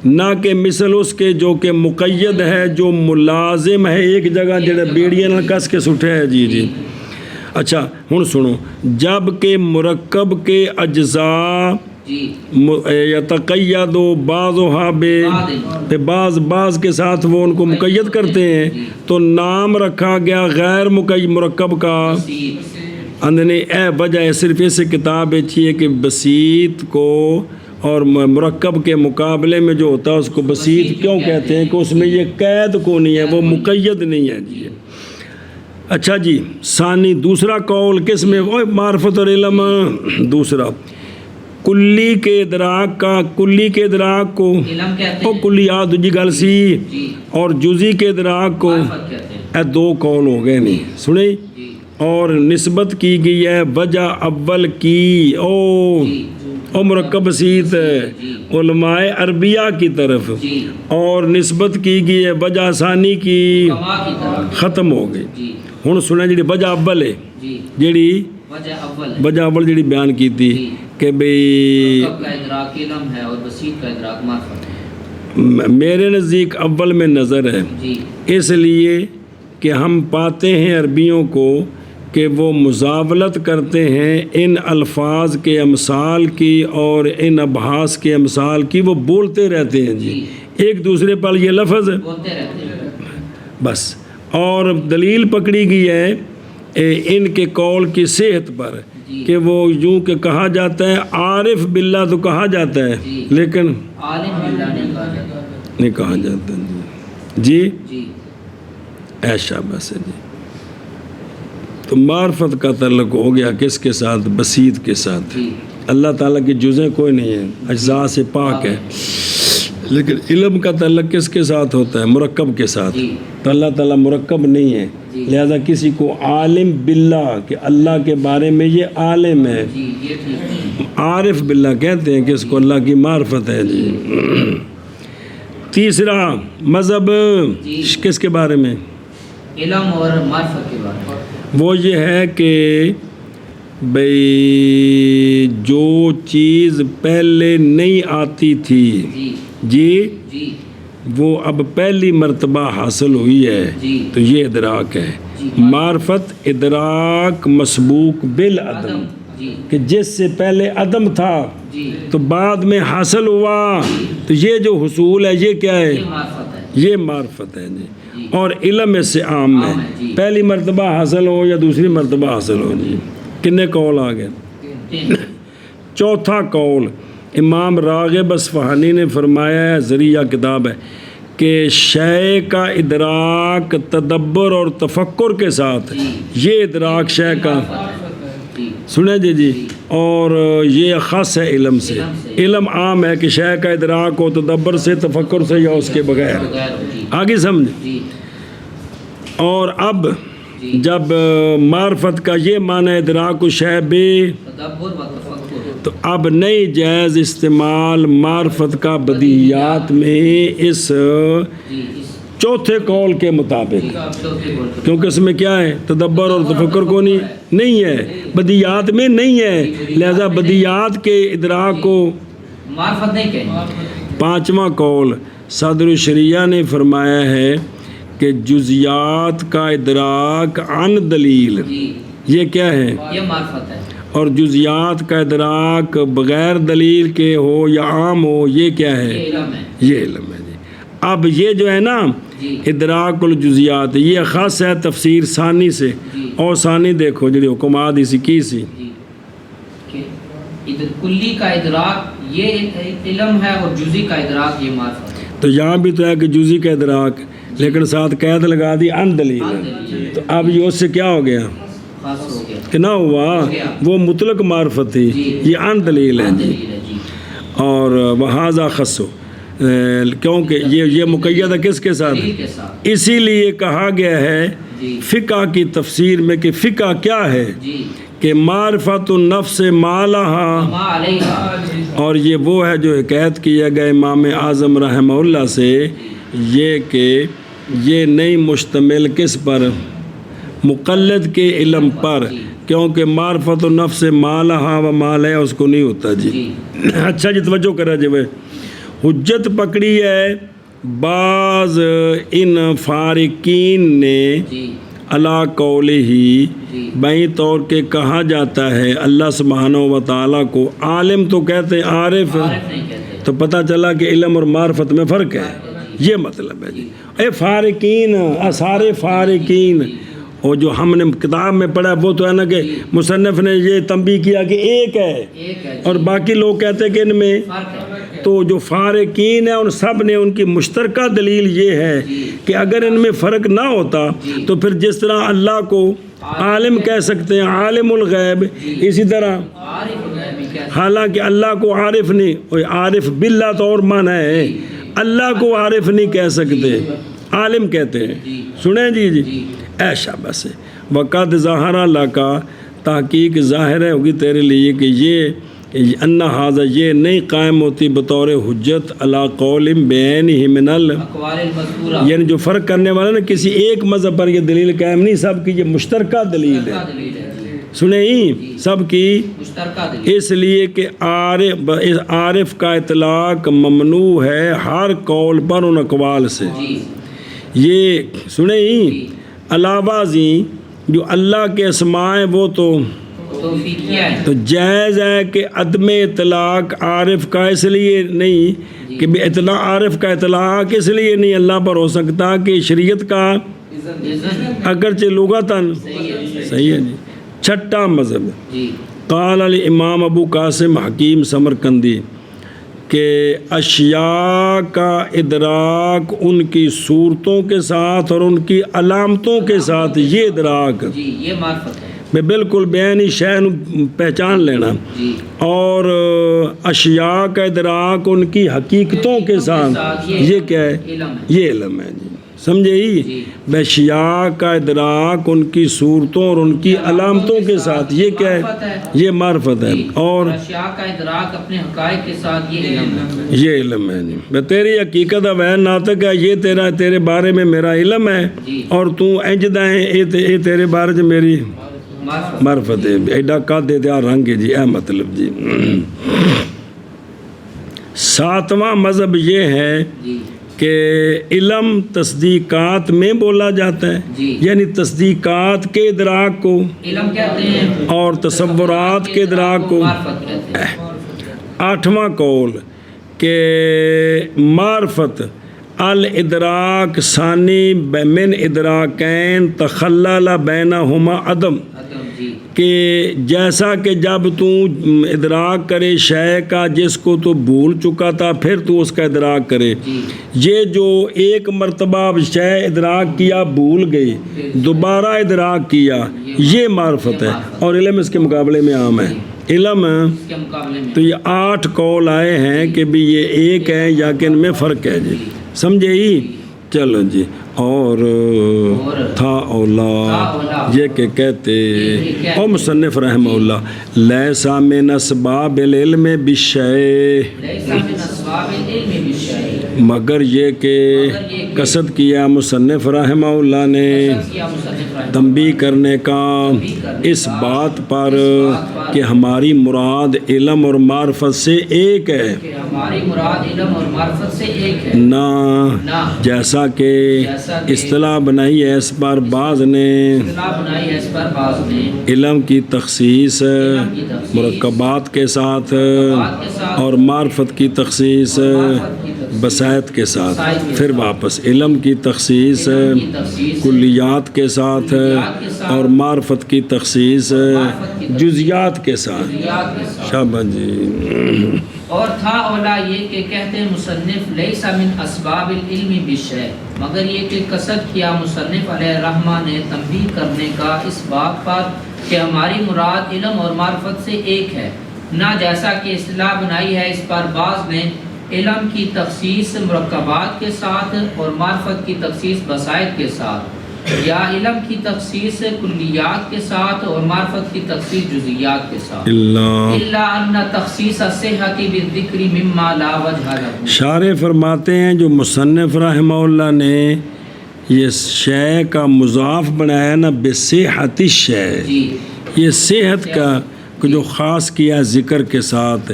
نہ کہ مثل اس کے جو کہ مقید ہے، جو ملازم ہے ایک جگہ جڑا بیڑیاں نہ کس کے سٹھے ہے جی۔ اچھا ہن سنو، جب کہ مرکب کے اجزاء یتقید بعضها بعض کے ساتھ وہ ان کو مقید کرتے ہیں، تو نام رکھا گیا غیر مرکب کا۔ اندنے اے وجہ صرف اس کتاب ہے کہ بسیط کو اور مرکب کے مقابلے میں جو ہوتا ہے اس کو بسیط کیوں کہتے ہیں کہ اس میں یہ قید کو نہیں ہے، وہ مقید نہیں ہے جی۔ اچھا جی ثانی دوسرا قول کس میں؟ معرفت اور علم۔ دوسرا کلی کے ادراک کو او کلیات دوجی گل سی، اور جزی کے ادراک کو، اے دو قول ہو گئے نہیں سنیں، اور نسبت کی گئی ہے وجہ اول کی او مرکب بسیط علماء عربیہ کی طرف، اور نسبت کی گئی ہے وجہ ثانی کی، ختم ہو گئی۔ ہن سنیں جڑی وجہ اول ہے، جڑی وجہ اول جڑی بیان کی تھی کہ بھئی میرے نزدیک اول میں نظر ہے، اس لیے کہ ہم پاتے ہیں عربیوں کو کہ وہ مزاولت کرتے ہیں ان الفاظ کے امثال کی اور ان ابحاث کے امثال کی، وہ بولتے رہتے ہیں جی ایک دوسرے پر یہ لفظ بس، اور دلیل پکڑی گئی ہے ان کے قول کی صحت پر کہ وہ یوں کہ کہا جاتا ہے عارف باللہ تو کہا جاتا ہے لیکن عالم باللہ نہیں کہا جاتا جی۔ ایشا بس ہے جی۔ تو معرفت کا تعلق ہو گیا کس کے ساتھ؟ بسیط کے ساتھ۔ اللہ تعالیٰ کی جزیں کوئی نہیں ہیں، اجزاء سے پاک ہے۔ لیکن علم کا تعلق کس کے ساتھ ہوتا ہے؟ مرکب کے ساتھ. جی. تو اللہ تعالیٰ مرکب نہیں ہے، جی. لہذا کسی کو عالم باللہ کہ اللہ کے بارے میں یہ عالم ہے، جی یہ ٹھیک ہے. عارف باللہ کہتے ہیں کہ اس کو اللہ کی معرفت ہے. جی. تیسرا مذہب جی. کس کے بارے میں؟ علم اور معرفت کے بارے میں. وہ یہ ہے کہ بھئی جو چیز پہلے نہیں آتی تھی جی جی جی وہ اب پہلی مرتبہ حاصل ہوئی ہے، جی. تو یہ ادراک ہے. جی. معرفت ادراک مسبوق بالعدم، جی کہ جس سے پہلے عدم تھا جی تو بعد میں حاصل ہوا، تو یہ جو حصول ہے یہ کیا ہے؟ یہ معرفت ہے. یہ معرفت ہے. جی. اور علم اس سے عام ہے، عام ہے. جی. پہلی مرتبہ حاصل ہو یا دوسری مرتبہ حاصل ہو. جی. کتنے قول آ گئے؟ تین. چوتھا قول امام راغب اصفہانی نے فرمایا ہے، ذریعہ کتاب ہے، کہ شے کا ادراک تدبر اور تفکر کے ساتھ، یہ ادراک شے کا جی سنیں جی اور یہ خاص ہے علم سے. علم عام ہے کہ شے کا ادراک ہو تدبر سے، تفکر سے یا اس کے بغیر. بغیر. جی آگے سمجھ. جی اور اب جب معرفت کا یہ معنی ادراک و شے بے، تدبر و تفکر. تو اب نئی جائز استعمال معرفت کا بدیہیات میں اس جی اس چوتھے قول کے مطابق، چوتھے بول کر. کیونکہ اس میں کیا ہے؟ تدبر اور تفکر کو نہیں ہے، بدیہیات میں نہیں ہے، لہذا بدیہیات کے ادراک کو. معرفت نہیں کہیں. پانچواں قول صدر الشریعہ نے فرمایا ہے کہ جزیات کا ادراک عن دلیل، جی یہ کیا ہے؟ یہ معرفت ہے. اور جزیات کا ادراک بغیر دلیل کے ہو یا عام ہو، یہ کیا یہ ہے؟ علم ہے. یہ علم ہے. جی. اب یہ جو ہے نا جی ادراک الجزیات، یہ خاص ہے تفسیر ثانی سے. جی. اور ثانی دیکھو جی حکمات اسی کی سی. جی کہ کلی کا ادراک یہ علم ہے اور جزی کا ادراک یہ معرفت ہے. تو یہاں بھی تو ہے کہ جزی کا ادراک، لیکن ساتھ قید لگا دی ان دلیل. تو اب یہ اس سے کیا ہو گیا؟ خاص ہو گیا. کہ نہ ہوا، وہ مطلق معرفت تھی، یہ ان دلیل ہے. دلیل ہے. جی اور وہذا خصو، کیونکہ یہ مقید ہے کس کے ساتھ؟ دلیل کے ساتھ. اسی لیے کہا گیا ہے جی فقہ کی تفسیر میں کہ فقہ کیا ہے؟ جی کہ معرفت النفس ما لہا، ما علیہ. اور یہ وہ ہے جو حکایت کیا گیا امام اعظم رحمہ اللہ سے، یہ کہ یہ نہیں مشتمل کس پر؟ مقلد کے علم پر، کیونکہ معرفت النفس ما لہا و ما لہا اس کو نہیں ہوتا. جی اچھا جی توجہ کرا جی. حجت پکڑی ہے بعض ان فارقین نے جی علا قول ہی، جی بائیں طور کے کہا جاتا ہے اللہ سبحانہ و تعالیٰ کو عالم تو کہتے ہیں، عارف عارف نہیں کہتے. تو پتہ چلا کہ علم اور معرفت میں فرق ہے. یہ مطلب ہے. جی اے فارقین، سارے فارقین، اور جو ہم نے کتاب میں پڑھا وہ تو ہے نا کہ مصنف نے یہ تنبیہ کیا کہ ایک ہے، ایک ہے. اور باقی لوگ کہتے ہیں کہ ان میں فرق ہے. تو جو فارقین ہیں ان سب نے ان کی مشترکہ دلیل یہ ہے کہ اگر ان میں فرق نہ ہوتا تو پھر جس طرح اللہ کو عالم کہہ سکتے ہیں، عالم الغیب، اسی طرح عارف غیبی کہتے. حالانکہ اللہ کو عارف نہیں، عارف باللہ تو اور معنی ہے، اللہ کو عارف نہیں کہہ سکتے، عالم کہتے ہیں. سنیں جی ایشا بس وقت ظاہر اللہ کا تحقیق ظاہر ہے ہوگی تیرے لیے کہ یہ انّا حاضر یہ نہیں قائم ہوتی بطور حجت علی قول بعینہ من اقوال المذکورہ، یعنی جو فرق کرنے والا نا کسی ایک مذہب پر یہ دلیل قائم نہیں، سب کی یہ مشترکہ دلیل ہے. دلیل ہے. سنیں ہی سب کی، مشترکہ دلیل. اس لیے کہ عارف کا اطلاق ممنوع ہے ہر قول پر ان اقوال سے. جی یہ سنیں ہی علاوہ ازیں جو اللہ کے اسماء ہیں وہ تو توفیقیہ ہے. تو جائز ہے کہ عدم اطلاق عارف کا اس لیے نہیں کہ بھی اطلاع عارف کا اطلاق اس لیے نہیں اللہ پر ہو سکتا کہ شریعت کا اگرچہ لغتاً صحیح ہے. جی چھٹا مذہب جی قال الامام ابو قاسم حکیم سمرقندی کہ اشیاء کا ادراک ان کی صورتوں کے ساتھ اور ان کی علامتوں کے ساتھ، یہ ادراک جی یہ معرفت ہے. میں بالکل بیانی شے نو پہچان لینا جی اور اشیاء کا ادراک ان کی حقیقتوں کے ساتھ یہ کیا ہے علم ہے یہ علم ہے جی سمجھے ہی جی اشیاء کا ادراک ان کی صورتوں اور ان کی علامتوں کے ساتھ یہ کیا ہے یہ معرفت ہے اور اشیاء کا ادراک اپنے حقائق کے ساتھ یہ علم ہے یہ علم ہے جی تیری حقیقت وین ناطق ہے یہ تیرے بارے میں میرا علم ہے جی اور تو انجدہ ہے یہ تیرے بارے میں میری معرفت معرفت ہے ایڈا قد دیا رنگ ہے جی اے مطلب جی ساتواں مذہب یہ ہے جی کہ علم تصدیقات میں بولا جاتا ہے جی یعنی تصدیقات کے ادراک کو علم کہتے ہیں اور تصورات کے ادراک کو معرفت کہتے ہیں آٹھواں قول کہ معرفت الادراک ثانی من ادراکین تخلل بینہما عدم جی کہ جیسا کہ جب تو ادراک کرے شے کا جس کو تو بھول چکا تھا پھر تو اس کا ادراک کرے جی یہ جو ایک مرتبہ شے ادراک کیا بھول گئی دوبارہ ادراک کیا یہ معرفت ہے اور علم اس کے مقابلے میں عام ہے علم اس کے مقابلے میں تو یہ 8 قول آئے ہیں کہ بھی یہ ایک ہے یا کہ ان میں فرق ہے جی سمجھے ہی چلو جی اور تھا اولا یہ کہ کہتے او مصنف رحمہ اللہ لیسا من اسباب العلم بالشیء لیس من اسباب العلم بالشیء مگر یہ کہ قصد کیا مصنف رحمہ اللہ نے کیا مصنف رحمہ تنبیہ کرنے کا اس بات پر کہ ہماری مراد علم اور معرفت سے ایک ہے کہ ہماری مراد علم اور معرفت سے ایک ہے نہ جیسا کہ اصطلاح بنائی ہے اس پر بعض نے اصطلاح بنائی ہے اس پر بعض نے علم کی تخصیص مرکبات کے ساتھ اور معرفت کی تخصیص بسائط کے ساتھ پھر واپس علم کی تخصیص کلیات کے ساتھ اور معرفت کی تخصیص جزیات کے ساتھ شاباش جی اور تھا اولا یہ کہ کہتے ہیں مصنف لیس من اسباب العلم بالشیء مگر یہ کہ قصد کیا مصنف علیہ الرحمہ نے تنبیہ کرنے کا اس بات پر کہ ہماری مراد علم اور معرفت سے ایک ہے نہ جیسا کہ اصطلاح بنائی ہے اس پر بعض نے علم کی تخصیص مرکبات کے ساتھ اور معرفت کی تخصیص بسائط کے ساتھ یا علم کی تخصیص کلیات کے ساتھ اور معرفت کی تخصیص جزیات کے ساتھ الا ان تخصیص الصحۃ بالذکر مما لا وجہ له شارح فرماتے ہیں جو مصنف رحمہ اللہ نے یہ شے کا مضاف بنایا نا بصحت الشیء جی یہ صحت کا جو خاص کیا ذکر کے ساتھ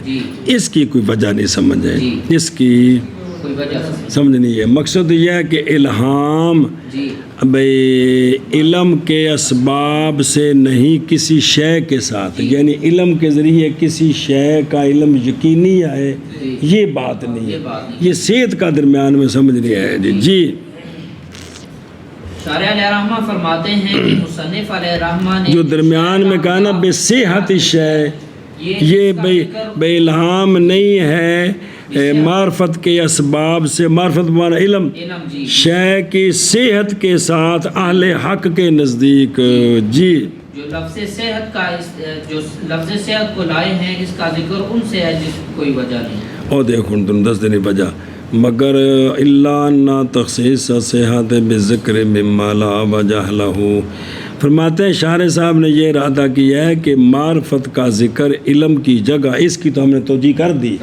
اس کی کوئی وجہ نہیں سمجھے اس کی کوئی وجہ سمجھ نہیں ہے مقصد یہ ہے کہ الہام جی بھئی علم کے اسباب سے نہیں کسی شے کے ساتھ یعنی علم کے ذریعے کسی شے کا علم یقینی ہے یہ بات نہیں ہے یہ صحت کا درمیان میں سمجھ نہیں ہے جی شارح علیہ الرحمہ فرماتے ہیں کہ مصنف علیہ الرحمہ نے جو درمیان میں کہا نا بصحت الشیء یہ بے الہام نہیں ہے معرفت کے اسباب سے معرفت بمعنی علم شے کی صحت کے ساتھ اہل حق کے نزدیک جی جو لفظ صحت کا جو لفظ صحت کو لائے ہیں اس کا ذکر ان سے ہے جس کی کوئی وجہ نہیں اور دیکھو تم دس دنی وجہ مگر اللہ نا تخصیص صحت بذکر مما لا وجہ لہ فرماتے ہیں شارح صاحب نے یہ ارادہ کیا ہے کہ معرفت کا ذکر علم کی جگہ اس کی تو ہم نے توجیہ کر دی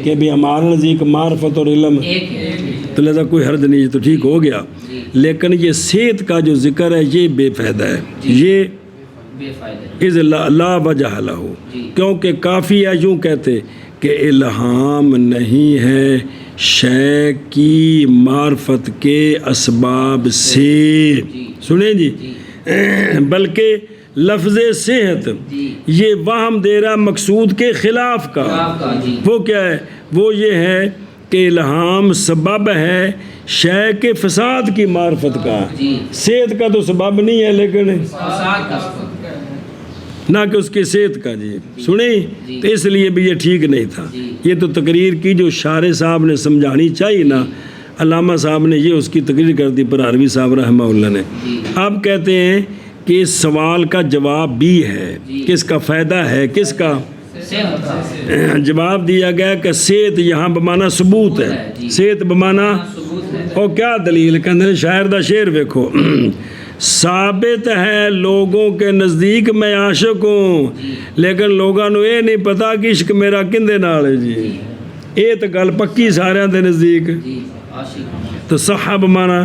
کہ بھی ہمارے نزدیک معرفت اور علم تو لہذا کوئی حرج نہیں تو ٹھیک ہو گیا لیکن یہ صحت کا جو ذکر ہے یہ بے فائدہ ہے یہ اذ لا وجہ لہ کیونکہ کافی ہے یوں کہتے کہ الہام نہیں ہے شے کی معرفت کے اسباب سے سنیں جی بلکہ لفظ صحت یہ وہم دے رہا مقصود کے خلاف کا وہ کیا ہے وہ یہ ہے کہ الہام سبب ہے شے کے فساد کی معرفت کا صحت کا تو سبب نہیں ہے لیکن نہ کہ اس کی صحت کا جی سنیں تو اس لیے بھی یہ ٹھیک نہیں تھا یہ تو تقریر کی جو شارح صاحب نے سمجھانی چاہیے نا علامہ صاحب نے یہ اس کی تقریر کر دی پر عربی صاحب رحمہ اللہ نے اب کہتے ہیں کہ اس سوال کا جواب بھی ہے، کس کا فائدہ ہے، کس کا جواب دیا گیا کہ صحت یہاں بمانا ثبوت ہے، صحت بمانا اور کیا دلیل کہندے شاعر دا شعر ویکھو ثابت ہے لوگوں کے نزدیک میں عاشق ہوں لیکن لوگاں نو یہ نہیں پتا کہ عشق میرا کندے نال ہے جی، یہ تو گل پکی سارے دے نزدیک، تو صحاب مانا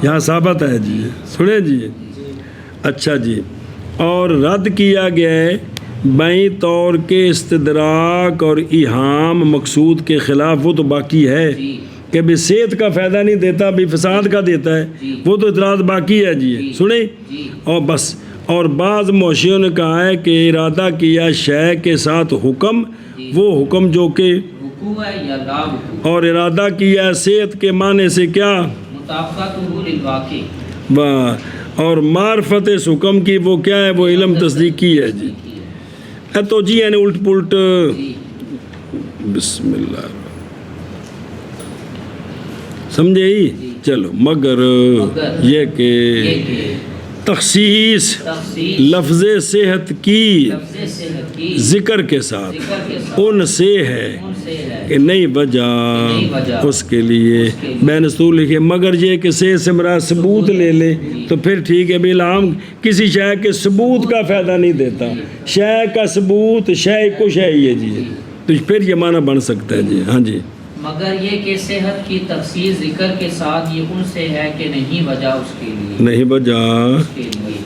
یہاں ثابت ہے جی، سنیں جی، اچھا جی، اور رد کیا گیا ہے بائیں طور کے استدراک اور ایہام مقصود کے خلاف، وہ تو باقی ہے کہ بھی صحت کا فائدہ نہیں دیتا، بھی فساد کا دیتا ہے، وہ تو اعتراض باقی ہے جی، سنیں، اور بس، اور بعض موشیوں نے کہا ہے کہ ارادہ کیا شے کے ساتھ حکم، وہ حکم جو کہ اور ارادہ کیا صحت کے معنی سے کیا اور معرفت اس حکم کی وہ کیا ہے، وہ علم تصدیقی ہے جی، تو جی یعنی الٹ پلٹ، بسم اللہ سمجھے ہی، چلو مگر یہ کہ تخصیص لفظ صحت کی ذکر کے ساتھ ان سے ہے کہ نہیں وجہ اس کے لیے بین اصول لکھے، مگر یہ کہ صحت سے مراد ثبوت لے لے تو پھر ٹھیک ہے، بھی الہام کسی شے کے ثبوت کا فائدہ نہیں دیتا، شے کا ثبوت شے کو شے ہی ہے جی، تو پھر یہ معنی بن سکتا ہے جی، ہاں جی، مگر یہ کہ صحت کی تخصیص ذکر کے ساتھ یہ ان سے ہے کہ نہیں وجہ اس کے لیے، نہیں وجہ اس کے لیے۔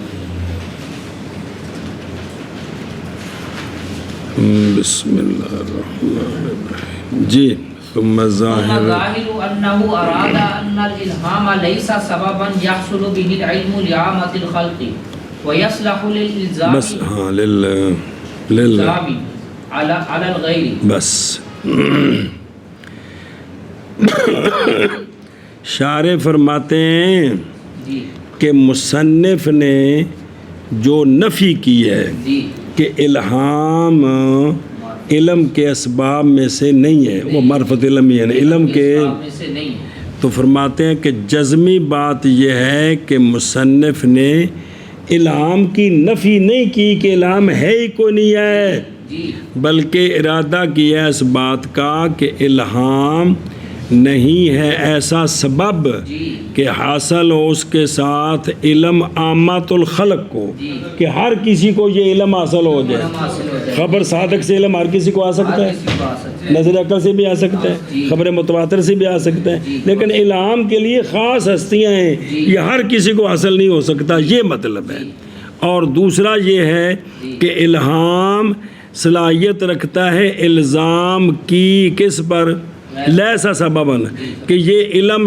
بسم اللہ الرحمن الرحیم جی، ثم ظاہر انه اراد ان الالهام ليس سببا يحصل به العلم لعامة الخلق ويصلح للالزام بس ہاں على الغير، بس شارح فرماتے ہیں کہ مصنف نے جو نفی کی ہے کہ الہام علم کے اسباب میں سے نہیں ہے، وہ معرفت علم ہی ہے نا، علم کے، تو فرماتے ہیں کہ جزمی بات یہ ہے کہ مصنف نے الہام کی نفی نہیں کی کہ الہام ہے ہی کوئی نہیں ہے، بلکہ ارادہ کیا اس بات کا کہ الہام نہیں ہے ایسا سبب کہ حاصل ہو اس کے ساتھ علم عامۃ الخلق کو، کہ ہر کسی کو یہ علم حاصل ہو جائے، خبر صادق سے علم ہر کسی کو آ سکتا ہے، نظر عقل سے بھی آ سکتا ہے، خبر متواتر سے بھی آ سکتا ہے، لیکن الہام کے لیے خاص ہستیاں ہیں، یہ ہر کسی کو حاصل نہیں ہو سکتا، یہ مطلب ہے۔ اور دوسرا یہ ہے کہ الہام صلاحیت رکھتا ہے الزام کی، کس پر؟ لیسا سبباً، کہ یہ علم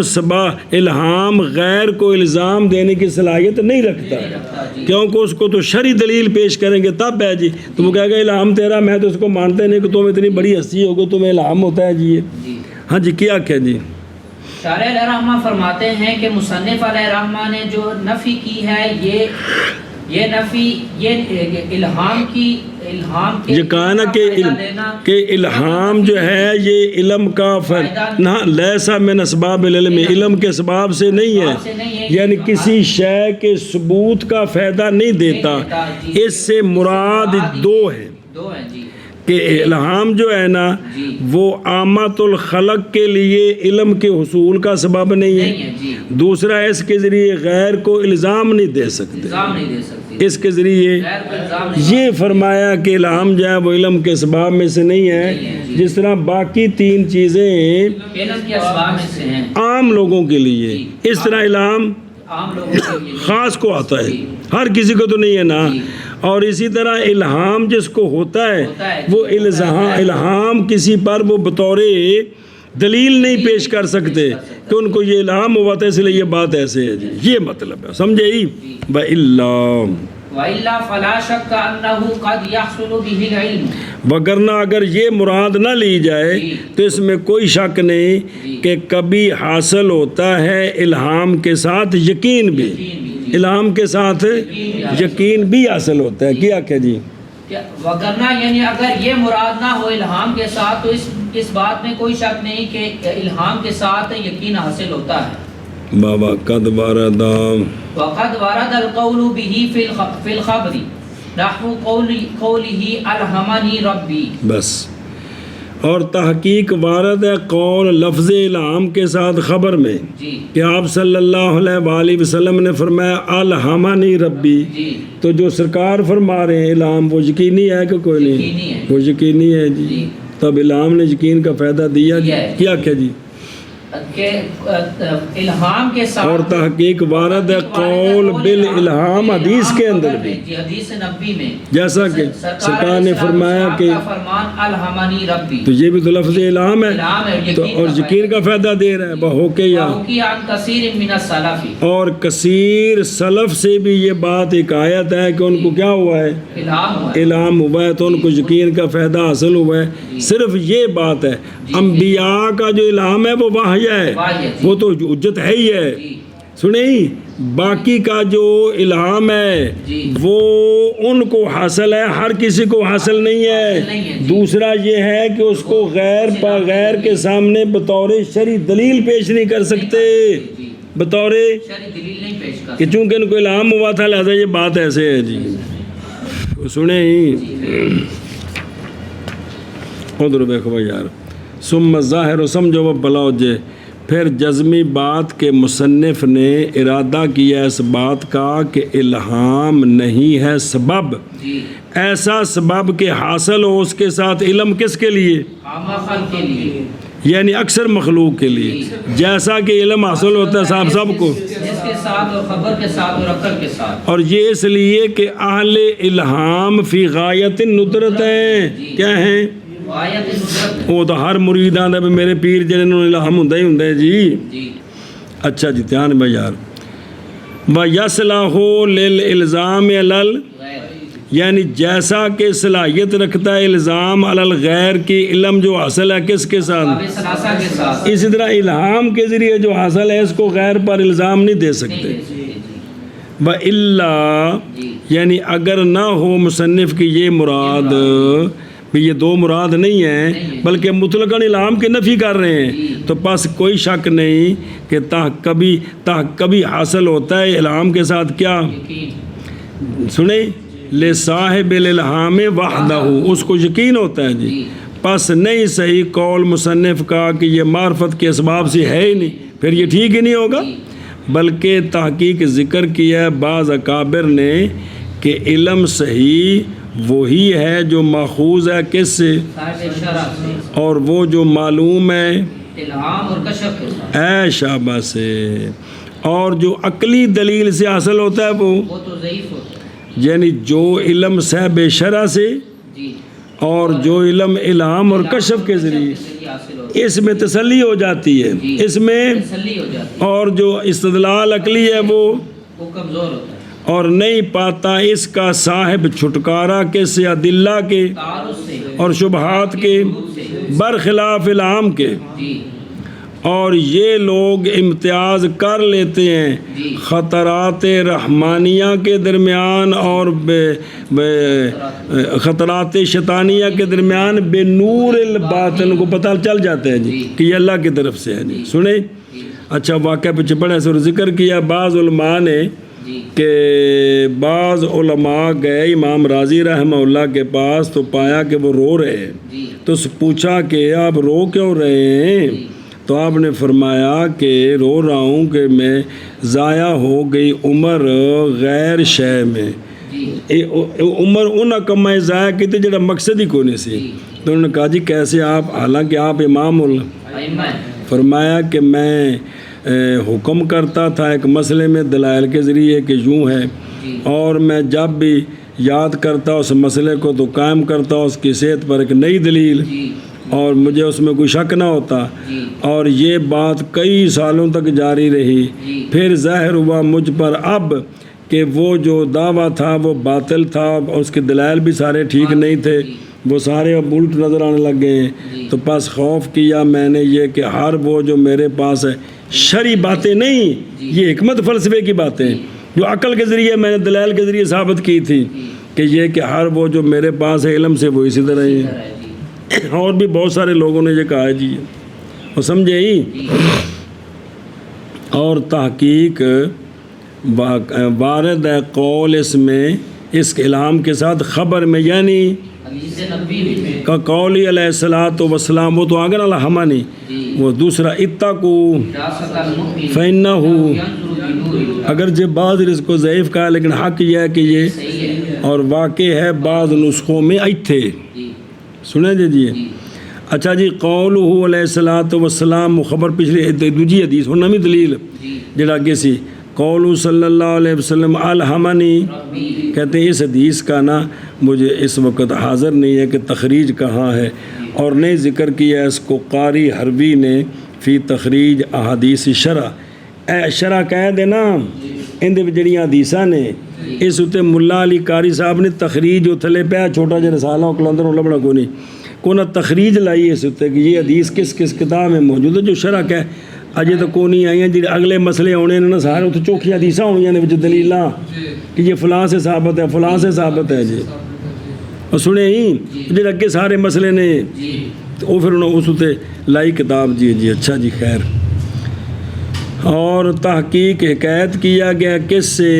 الہام غیر کو الزام دینے کی صلاحیت نہیں رکھتا، کیونکہ اس کو تو شرعی دلیل پیش کریں گے تب ہے جی، تو وہ کہے گا الہام تیرا، میں تو اس کو مانتے نہیں کہ تم اتنی بڑی ہستی ہوگو تمہیں الہام ہوتا ہے جی، ہاں جی، کیا کہ جی شارح علیہ الرحمہ فرماتے ہیں کہ مصنف علیہ الرحمہ نے جو نفی کی ہے یہ نفی یہ الہام کے یہ کہا نا کہ الہام جو ہے یہ علم کا نہ لیسا من اسباب العلم، علم کے اسباب سے نہیں ہے، یعنی کسی شے کے ثبوت کا فائدہ نہیں دیتا، اس سے مراد دو ہیں کہ الہام جو ہے نا وہ عامۃ الخلق کے لیے علم کے حصول کا سبب نہیں ہے، دوسرا اس کے ذریعے غیر کو الزام نہیں دے سکتے، اس کے ذریعے یہ فرمایا کہ الہام جو ہے وہ علم کے اسباب میں سے نہیں ہے، جس طرح باقی تین چیزیں عام لوگوں کے لیے، اس طرح الہام خاص کو آتا ہے، ہر کسی کو تو نہیں ہے نا، اور اسی طرح الہام جس کو ہوتا ہے وہ الہام کسی پر وہ بطور دلیل نہیں پیش کر سکتے کہ ان کو یہ الہام ہوا تھا اس لیے یہ بات ایسے ہے جی، یہ مطلب ہے، سمجھے ہی؟ وَإِلَّا فَلَا شَكَّ أَنَّهُ قَدْ يَحْصُلُ بِهِ الْعِلْمُ، وگرنہ اگر یہ مراد نہ لی جائے تو اس میں کوئی شک نہیں کہ کبھی حاصل ہوتا ہے الہام کے ساتھ یقین بھی، الہام کے ساتھ یقین بھی حاصل ہوتا ہے، کیا کہ جی وگرنہ یعنی اگر یہ مراد نہ ہو الہام کے ساتھ تو اس بات میں کوئی شک نہیں کہ الہام کے ساتھ یقین حاصل ہوتا ہے، بابا قد ورد وقد ورد القول به في الخبر نحو قوله الہمنی ربی. بس. اور تحقیق وارد ہے قول لفظ الہام کے ساتھ خبر میں جی کہ آپ صلی اللہ علیہ وآلہ وسلم نے فرمایا الہمنی ربی. جی تو جو سرکار فرما رہے ہیں الہام وہ یقینی ہے کہ کوئی نہیں؟ یقینی ہے. وہ یقینی ہے جی. جی. تب الہام نے یقین کا فائدہ دیا جی. دیا ہے. کیا کیا جی؟ کہ الہام کے ساتھ اور تحقیق وارد ہے قول بالالہام حدیث کے اندر بھی جی حدیث نبی میں جیسا کہ سرکار نے فرمایا کہ فرمان الہمنی ربی. تو یہ بھی تو لفظ الہام ہے الہام ہے تو اور یقین کا فائدہ دے رہا ہے بہو کے یا عن کثیر من السلف. اور کثیر سلف سے بھی یہ بات حکایت ہے کہ ان کو کیا ہوا ہے؟ الہام ہوا ہے. الہام ہوا ہے تو ان کو یقین کا فائدہ حاصل ہوا ہے. صرف یہ بات ہے انبیاء کا جو الہام ہے وہ وحی ہے وہ تو حجت ہے ہی ہے. سنیں باقی کا جو الہام ہے وہ ان کو حاصل ہے ہر کسی کو حاصل نہیں ہے. دوسرا یہ ہے کہ اس کو غیر کے سامنے بطور شرعی دلیل پیش نہیں کر سکتے بطور کہ چونکہ ان کو الہام ہوا تھا لہذا یہ بات ایسے ہے جی. سنیں ہی ادھر دیکھو بھائی یار ثم ظاہر و سمجھو وہ بلاؤ جے. پھر جزمی بات کے مصنف نے ارادہ کیا اس بات کا کہ الہام نہیں ہے سبب ایسا سبب کے حاصل ہو اس کے ساتھ علم کس کے لیے؟ کے لیے یعنی اکثر مخلوق کے لیے جیسا کہ علم حاصل ہوتا ہے صاحب سب کو جس کے ساتھ اور خبر کے ساتھ اور عقل کے ساتھ. اور یہ اس لیے کہ اہل الہام فی غایت ندرت ہیں. کیا ہیں؟ وہ تو ہر مرید آتا ہے میرے پیر جنہوں نے الہام ہوں ہی جی. اچھا جی دھیان بھائی یار وَيَصْلَحُ لِلْإِلْزَامِ عَلَى یعنی جیسا کہ صلاحیت رکھتا ہے الزام علی الغیر کی علم جو حاصل ہے کس کے ساتھ اسی طرح الہام کے ذریعے جو حاصل ہے اس کو غیر پر الزام نہیں دے سکتے. وَإِلَّا یعنی اگر نہ ہو مصنف کی یہ مراد یہ دو مراد نہیں ہیں بلکہ مطلقاً الہام کی نفی کر رہے ہیں تو پس کوئی شک نہیں کہ کبھی حاصل ہوتا ہے الہام کے ساتھ کیا سنیں لصاحب الالہام وحدہ اس کو یقین ہوتا ہے جی. پس نہیں صحیح قول مصنف کا کہ یہ معرفت کے اسباب سے ہے ہی نہیں پھر یہ ٹھیک ہی نہیں ہوگا. بلکہ تحقیق ذکر کیا ہے بعض اکابر نے کہ علم صحیح وہی ہے جو ماخوذ ہے کس سے اور وہ جو معلوم ہے الہام اور کشف کے ساتھ اے شابہ سے اور جو عقلی دلیل سے حاصل ہوتا ہے وہ تو ضعیف ہوتا ہے. یعنی جو علم صاحب شرع سے اور جو علم الہام اور کشف کے ذریعے اس میں تسلی ہو جاتی ہے اس میں اور جو استدلال عقلی ہے وہ کمزور ہوتا ہے اور نہیں پاتا اس کا صاحب چھٹکارا کے سے ادلہ کے اور شبہات کے برخلاف الہام کے. اور یہ لوگ امتیاز کر لیتے ہیں خطرات رحمانیہ کے درمیان اور خطرات شیطانیہ کے درمیان بے نور الباطن کو پتہ چل جاتا ہے جی کہ یہ اللہ کی طرف سے ہے جی. سنیں اچھا واقعہ پیچھے پڑھے سر ذکر کیا بعض علماء نے کہ بعض علماء گئے امام راضی رحمہ اللہ کے پاس تو پایا کہ وہ رو رہے ہیں تو پوچھا کہ آپ رو کیوں رہے ہیں تو آپ نے فرمایا کہ رو رہا ہوں کہ میں ضائع ہو گئی عمر غیر شے میں عمر ان کمائے ضائع کی تھی جڑا مقصد ہی کوئی نہیں سی. تو انہوں نے کہا جی کیسے آپ حالانکہ آپ امام فرمایا کہ میں حکم کرتا تھا ایک مسئلے میں دلائل کے ذریعے کہ یوں ہے اور میں جب بھی یاد کرتا اس مسئلے کو تو قائم کرتا اس کی صحت پر ایک نئی دلیل اور مجھے اس میں کوئی شک نہ ہوتا اور یہ بات کئی سالوں تک جاری رہی. پھر ظاہر ہوا مجھ پر اب کہ وہ جو دعویٰ تھا وہ باطل تھا اس کے دلائل بھی سارے ٹھیک نہیں تھے وہ سارے اب الٹ نظر آنے لگ گئے ہیں. تو پس خوف کیا میں نے یہ کہ ہر وہ جو میرے پاس ہے شرعی باتیں نہیں یہ حکمت فلسفے کی باتیں جو عقل کے ذریعے میں نے دلائل کے ذریعے ثابت کی تھی کہ یہ کہ ہر وہ جو میرے پاس ہے علم سے وہ اسی طرح ہی ہے. اور بھی بہت سارے لوگوں نے یہ کہا ہے جی وہ سمجھے ہی. اور تحقیق وارد ہے قول اس میں اس الہام کے ساتھ خبر میں، یعنی حدیث نبوی میں کا قولی علیہ الصلوۃ والسلام، وہ تو آگے نا الحمانی، وہ دوسرا اتقوا فراست المؤمن فإنہ، ينظر بنور، اگرچہ بعض اس کو ضعیف کہا لیکن حق یہ ہے کہ یہ صحیح ہے اور واقع ہے بعض نسخوں میں ایتھے جی سنیں جی۔ اچھا جی، قولہ علیہ الصلوۃ والسلام خبر پچھلی دوجی حدیث ہن نویں دلیل جی جڑا کہ سی قول صلی اللہ علیہ وسلم الحمنی، ربی کہتے ہیں اس حدیث کا نا مجھے اس وقت حاضر نہیں ہے کہ تخریج کہاں ہے، اور نہیں ذکر کیا اس کو قاری حربی نے فی تخریج احادیث شرح، شرح کہہ دے نا ان دے جڑیاں حدیثاں نے اس اتنے ملا علی قاری صاحب نے تخریج وہ تھلے پہ چھوٹا جہا رسالہ وہ کلندر وہ لبنا کو نہیں کو نہ تخریج لائی اس اتنے کہ یہ حدیث کس کس کتاب میں موجود ہے، جو شرح کہ اجے تو کو نہیں آئی ہیں جی اگلے مسئلے ہونے نا سارے اتنے چوکھی حدیثاں ہونی ہیں وچ دلیلاں کہ یہ فلاں سے ثابت ہے فلاں سے ثابت ہے جی، اور سنے ہی جی اگے سارے مسئلے نے جی تو وہ پھر انہوں اس اتنے لائی کتاب جی جی اچھا جی خیر۔ اور تحقیق حکایت کیا گیا کس سے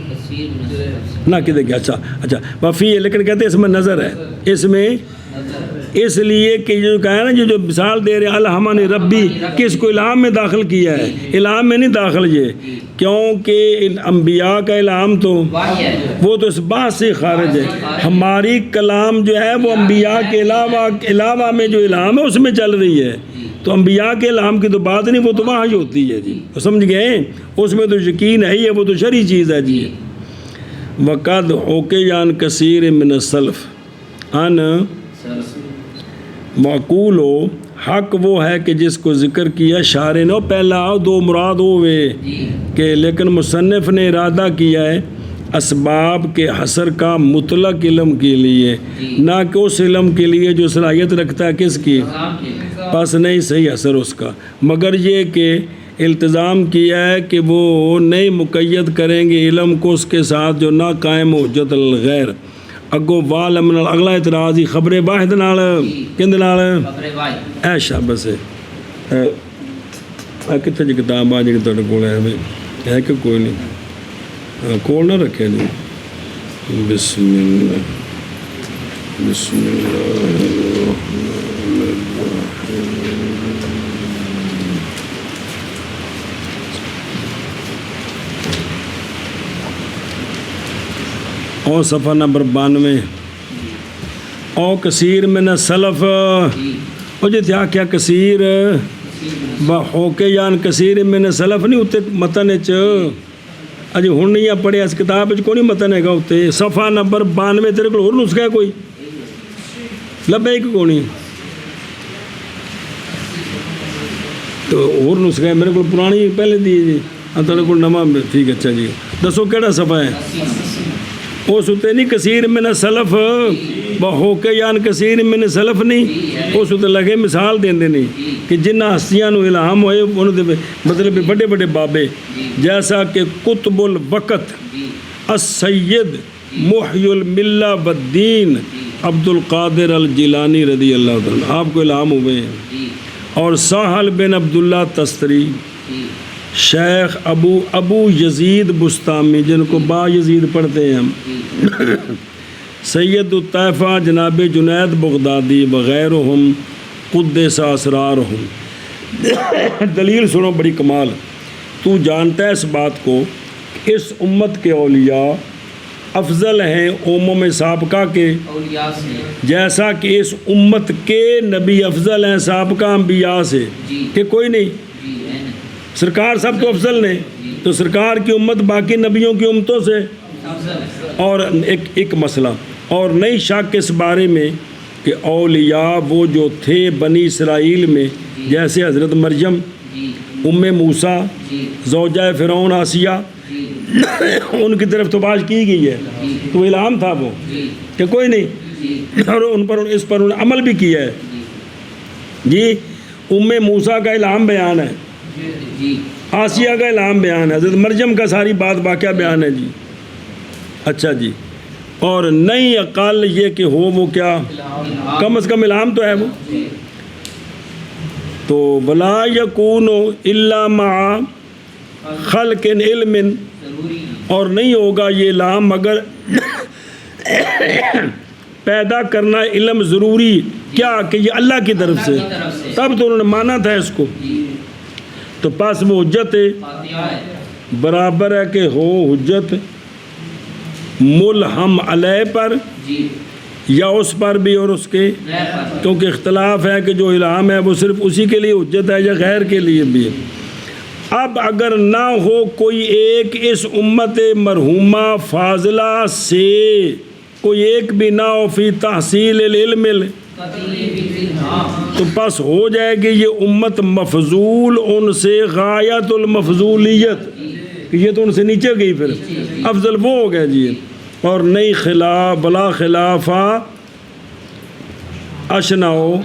تصویر نظر نہ کدے گیا، اچھا اچھا وفی ہے لیکن کہتے ہیں اس میں نظر ہے، اس میں اس لیے کہ جو کہا ہے نا جو مثال دے رہے ہیں الحمن ربی کس کو الہام میں داخل کیا ہے، الہام میں نہیں داخل یہ، کیونکہ انبیاء کا الہام تو واحد ہے وہ تو اس بات سے خارج ہے، ہماری کلام جو ہے وہ انبیاء کے علاوہ میں جو الہام ہے اس میں چل رہی ہے، تو انبیاء کے الہام کی تو بات نہیں، وہ تو وحی ہوتی ہے جی، سمجھ گئے، اس میں تو یقین ہے ہی ہے، وہ تو شرعی چیز ہے جی۔ وقد اوکے جان کثیر من السلف ان معقول ہو، حق وہ ہے کہ جس کو ذکر کیا شارع نے پہلا دو مراد ہوئے کہ لیکن مصنف نے ارادہ کیا ہے اسباب کے حصر کا مطلق علم کے لیے، نہ کہ اس علم کے لیے جو صلاحیت رکھتا ہے کس کی، پس نہیں صحیح اثر اس کا، مگر یہ کہ التزام کیا ہے کہ وہ نہیں مقید کریں گے علم کو اس کے ساتھ جو نہ قائم حجت الغیر، اگو وال من اگلا اعتراض ہی خبر واحد نال کند نال خبر واحد اے شابس ہے کتنے جی کتاب آ جی تھوڑے کول ہے کہ کوئی نہیں کول نہ رکھے جی۔ بسم اللہ بسم اللہ اور صفحہ نمبر 92 او کثیر من السلف، او جی تھیا کیا کثیر ہوکے جان کثیر من السلف نہیں اتنے متن چ اجی ہن نہیں پڑھیا اس کتاب کو نہیں متن ہے گا اتنے صفحہ نمبر 92 تیرے کو اور نسخہ ہے کوئی لبے ایک کو نہیں تو اور نسخہ ہے میرے کو پرانی پہلے دی جی تیرے کو نواں ٹھیک اچھا جی دسو کیڑا صفحہ ہے اس اتنے نہیں کثیر من سلف ہو کے یان کثیر من سلف نہیں اس اتنے لگے مثال دیں نہیں کہ جنہ ہستیاں نو الہام ہوئے انہوں دے مطلب بڑے بڑے بابے جیسا کہ قطب الوقت السید محی الملہ والدین عبد القادر الجیلانی رضی اللہ تعالیٰ آپ کو الہام ہوئے ہیں، اور ساحل بن عبداللہ تستری، شیخ ابو یزید بستامی جن کو با یزید پڑھتے ہیں ہم، سید الطائفہ جناب جنید بغدادی وغیرہم قدس اسرارہم۔ دلیل سنو بڑی کمال، تو جانتا ہے اس بات کو اس امت کے اولیاء افضل ہیں امم سابقہ کے، اولیاء سے جیسا کہ اس امت کے نبی افضل ہیں سابقہ انبیاء سے، کہ کوئی نہیں، سرکار سب تو افضل نے، تو سرکار کی امت باقی نبیوں کی امتوں سے، اور ایک مسئلہ اور نہیں شک اس بارے میں کہ اولیاء وہ جو تھے بنی اسرائیل میں جیسے حضرت مریم، ام موسیٰ، زوجہ فرعون آسیہ، ان کی طرف تو باش کی گئی ہے، تو الہام تھا وہ کہ کوئی نہیں، اور ان پر اس پر انہوں نے عمل بھی کیا ہے جی۔ ام موسیٰ کا الہام بیان ہے، آسیہ کا الہام بیان ہے، حضرت مریم کا ساری بات واقعہ بیان ہے جی۔ اچھا جی، اور نہیں اقل یہ کہ ہو وہ کیا کم از کم الہام تو ہے وہ، تو ولا یکون الا مع خلق علم، ضروری ہے، اور نہیں ہوگا یہ الہام مگر پیدا کرنا علم ضروری کیا کہ یہ اللہ کی طرف سے، اللہ کی طرف سے، تب تو انہوں نے مانا تھا اس کو. جی تو پس وہ حجت فاتحہ ہے، برابر ہے کہ ہو حجت ملہم علیہ پر جی یا اس پر بھی اور اس کے، غیر پر، کیونکہ اختلاف ہے کہ جو الہام ہے وہ صرف اسی کے لیے حجت ہے یا غیر کے لیے بھی. اب اگر نہ ہو کوئی ایک اس امت مرحومہ فاضلہ سے کوئی ایک بھی نہ ہو فی تحصیل العلم قطعی بالالہام، تو پس ہو جائے گی یہ امت مفضول ان سے غایت المفضولیت، کہ یہ تو ان سے نیچے گئی، پھر افضل وہ ہو گیا جی. اور نہیں خلاف بلا خلافہ اشنا ہو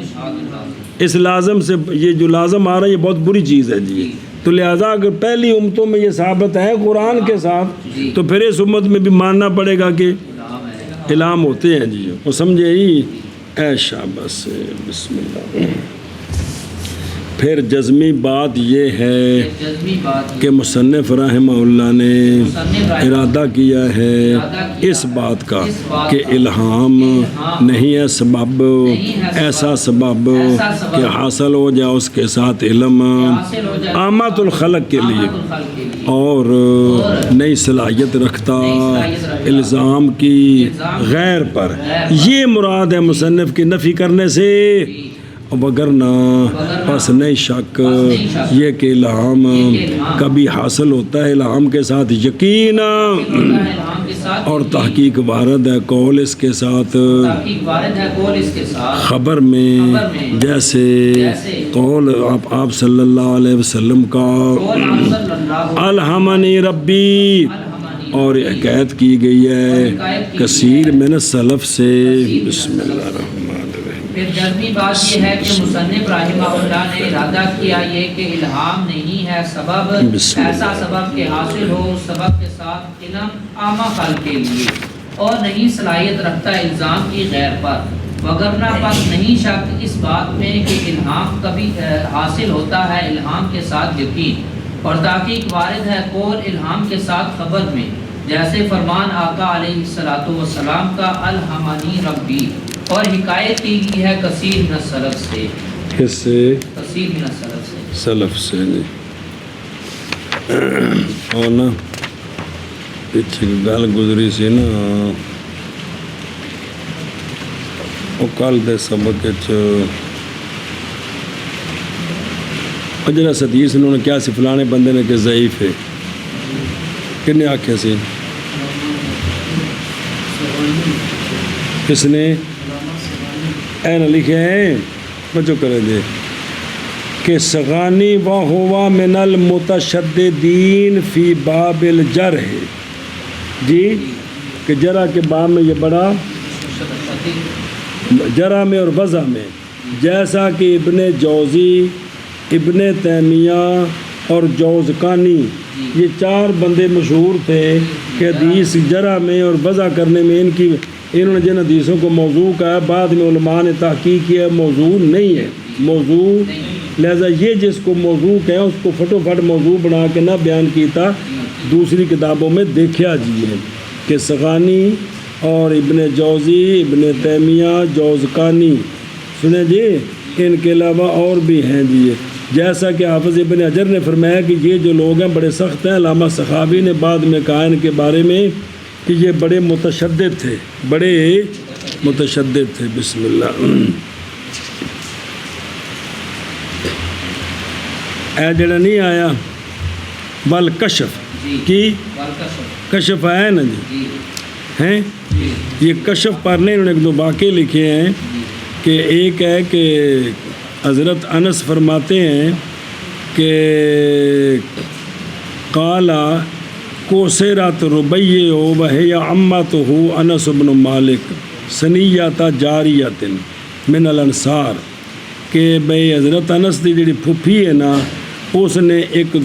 اس لازم سے، یہ جو لازم آ رہا ہے یہ بہت بری چیز ہے جی. تو لہٰذا اگر پہلی امتوں میں یہ ثابت ہے قرآن کے ساتھ تو پھر اس امت میں بھی ماننا پڑے گا کہ الہام ہے، الہام ہوتے ہیں جی. وہ سمجھے ہی ایشا بس بسم اللہ. پھر جزمی بات یہ ہے ایک جزمی بات کہ مصنف رحمہ اللہ نے ارادہ کیا ہے اس بات کا کہ الہام نہیں ہے سبب، ایسا سبب کہ حاصل ہو جائے اس کے ساتھ علم حاصل ہو جائے عامت الخلق کے لیے، الخلق کے لیے، اور نئی صلاحیت رکھتا الزام کی غیر پر. یہ مراد ہے مصنف کی نفی کرنے سے، وگرنہ پس نہیں شک یہ کہ الہام کبھی حاصل ہوتا ہے الہام کے ساتھ یقین، الہام کے ساتھ اور تحقیق وارد ہے قول اس کے ساتھ تحقیق وارد ہے قول اس کے ساتھ، خبر میں، جیسے قول آپ صلی اللہ علیہ وسلم کا قول آپ صلی اللہ الہمنی ربی، اور حکایت کی گئی ہے کثیر من السلف سے. بسم اللہ الرحمن الرحیم. پھر جزمی بات یہ ہے کہ مصنف رحمہ اللہ نے ارادہ کیا یہ کہ الہام نہیں ہے سبب، ایسا سبب کہ حاصل ہو سبب کے ساتھ علم عامہ خلق کے لیے، اور نہیں صلاحیت رکھتا الزام کی غیر پر، وگرنہ پس نہیں شک اس بات میں کہ الہام کبھی حاصل ہوتا ہے الہام کے ساتھ یقین، اور تحقیق وارد ہے قول الہام کے ساتھ خبر میں، جیسے فرمان آقا علیہ الصلوۃ والسلام کا الہمنی ربی، اور حکایت کی گئی ہے کثیر من السلف سے، کس سے؟ کثیر من السلف سے، سلف سے جی. اور نا پیچھے گل گزری سی نا وہ کل دے سبق جڑا حدیث انہوں نے کیا سی فلانے بندے نے کہ ضعیف ہے، کنے آکھیا سی؟ کس نے؟ اے نہ لکھے ہیں بچوں کرے دے کہ سغانی و ہوا من المتشددین فی باب الجرح، جی کہ جرح کے باب میں یہ بڑا جرح میں اور وضع میں، جیسا کہ ابن جوزی، ابن تیمیہ اور جوزقانی یہ چار بندے مشہور تھے کہ حدیث جرح میں اور وضع کرنے میں انہوں نے جن حدیثوں کو موضوع کہا، بعد میں علماء نے تحقیق کیا موضوع نہیں ہے، موضوع، لہذا یہ جس کو موضوع کہیں اس کو فٹو فٹ موضوع بنا کے نہ بیان کیتا. دوسری کتابوں میں دیکھا جی ہے کہ سغانی اور ابن جوزی، ابن تیمیہ، جوزقانی، سنیں جی ان کے علاوہ اور بھی ہیں جی، جیسا کہ حافظ ابن حجر نے فرمایا کہ یہ جو لوگ ہیں بڑے سخت ہیں. علامہ سخاوی نے بعد میں کہا ان کے بارے میں کہ یہ بڑے متشدد تھے، بڑے متشدد تھے. بسم اللہ. اے جڑا نہیں آیا بل کشف کی کشف آیا نا جی ہیں، یہ کشف پڑھنے انہوں نے ایک دو واقعے لکھے ہیں کہ ایک ہے کہ حضرت انس فرماتے ہیں کہ قالا کوسرات ربیع وہی عمتہ انس بن مالک سنیۃ جاریۃ من الانصار، کہ بھئی حضرت انس دی جڑی پھپھی ہے نا اس نے ایک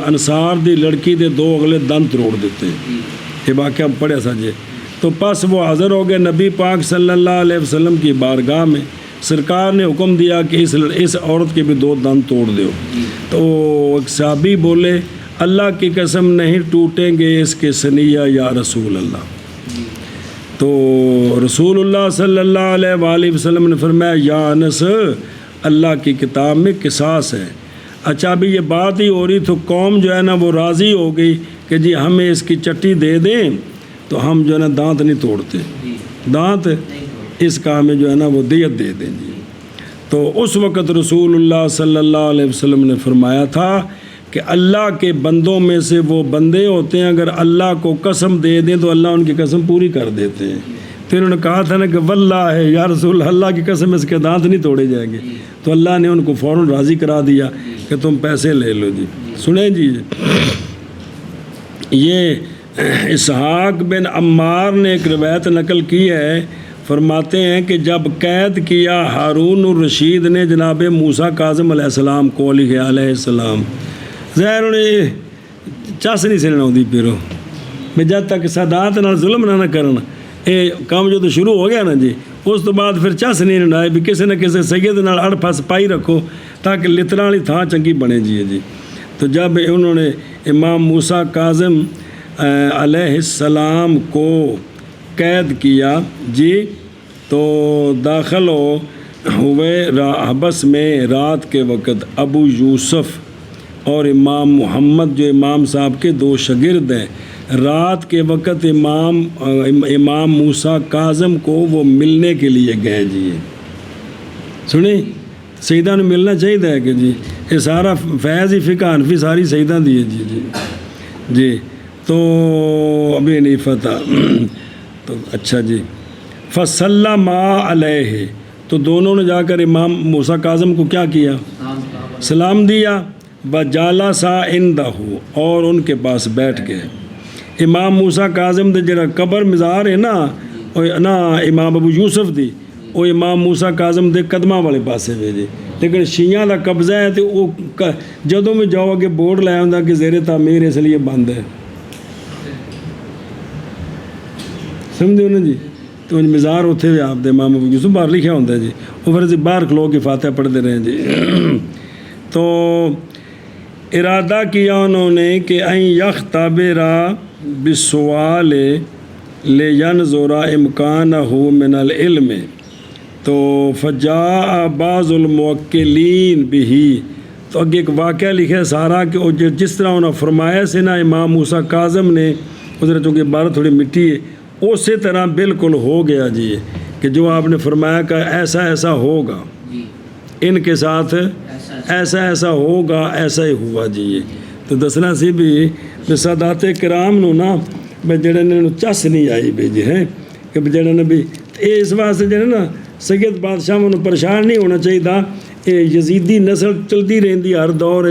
انصار دی لڑکی دے دو اگلے دند توڑ دیتے. یہ واقعہ پڑھے سا جی. تو پس وہ حاضر ہو گئے نبی پاک صلی اللہ علیہ وسلم کی بارگاہ میں. سرکار نے حکم دیا کہ اس عورت کے بھی دو دند توڑ دیو. تو ایک صحابی بولے اللہ کی قسم نہیں ٹوٹیں گے اس کے سنیہ یا رسول اللہ۔ تو رسول اللہ صلی اللہ علیہ وآلہ وسلم نے فرمایا یا انس اللہ کی کتاب میں قصاص ہے۔ اچھا ابھی یہ بات ہی ہو رہی تو قوم جو ہے نا وہ راضی ہو گئی کہ جی ہمیں اس کی چٹی دے دیں تو ہم جو ہے نا دانت نہیں توڑتے، دانت اس کا ہمیں جو ہے نا وہ دیت دے دیں جی۔ تو اس وقت رسول اللہ صلی اللہ علیہ وسلم نے فرمایا تھا کہ اللہ کے بندوں میں سے وہ بندے ہوتے ہیں اگر اللہ کو قسم دے دیں تو اللہ ان کی قسم پوری کر دیتے ہیں۔ پھر انہوں نے کہا تھا نا کہ واللہ ہے یا رسول اللہ کی قسم اس کے دانت نہیں توڑے جائیں گے، تو اللہ نے ان کو فوراً راضی کرا دیا کہ تم پیسے لے لو جی۔ سنیں جی، یہ اسحاق بن عمار نے ایک روایت نقل کی ہے، فرماتے ہیں کہ جب قید کیا ہارون الرشید نے جناب موسیٰ کاظم علیہ السلام کو علیہ السلام ظاہر انہیں چس نہیں سننا ہوتی پیرو میں جب تک سادات نال ظلم نہ کرنا یہ کام جو تو شروع ہو گیا نا جی، اس تو بعد پھر چس نہیں رہنا بھی کسی نہ کسی سید نال اڑ پھس پائی رکھو تاکہ لترا والی تھان چنگی بنے جی۔ تو جب انہوں نے امام موسیٰ کاظم علیہ السلام کو قید کیا جی تو داخل ہوئے حبس میں رات کے وقت ابو یوسف اور امام محمد جو امام صاحب کے دو شاگرد ہیں، رات کے وقت امام موسیٰ کاظم کو وہ ملنے کے لیے گئے جی۔ سنیں سیدہ نے ملنا چاہیے کہ جی یہ سارا فیض ہی فقہ حنفی ساری سیدہ دی ہے جی جی تو ابھی نہیں فتح تو اچھا جی فسلم علیہ تو دونوں نے جا کر امام موسیٰ کاظم کو کیا کیا، سلام دیا، وجالسا عندہ اور ان کے پاس بیٹھ گئے۔ امام موسیٰ کاظم دے جڑا قبر مزار ہے نا امام ابو یوسف دی وہ امام موسیٰ کاظم دے قدمہ والے پاسے بھیجے، لیکن شیعہ دا قبضہ ہے تو وہ جدوں میں جاؤ کہ بورڈ لایا ہوں کہ زیر تعمیر اس لیے بند ہے، سمجھے نا جی۔ تو مزار اتنے بھی آپ دے امام ابو یوسف باہر لکھا ہوتا ہے جی، وہ پھر باہر کھلو کے فاتحہ پڑھتے رہے جی۔ تو ارادہ کیا انہوں نے کہ این یختبرا بسوال لینظر امکانہ من العلم، تو فجاء بعض الموکلین بھی، تو اگے ایک واقعہ لکھا سارا کہ جس طرح انہوں نے فرمایا سے نا امام موسیٰ کاظم نے ادھر چونکہ عبارت تھوڑی مٹی ہے اسی طرح بالکل ہو گیا جی کہ جو آپ نے فرمایا کہ ایسا ایسا ہوگا ان کے ساتھ ایسا ایسا ہوگا ایسا ہی ہوا جی۔ تو دسنا سی بھی سادات کرام نو نا بے جڑے نے چس نہیں آئی بھی جی ہیں کہ جڑے نے بھی اس واسطے جڑے نا سید بادشاہ انہوں پریشان نہیں ہونا چاہیے، یہ یزیدی نسل چلتی رہتی ہر دور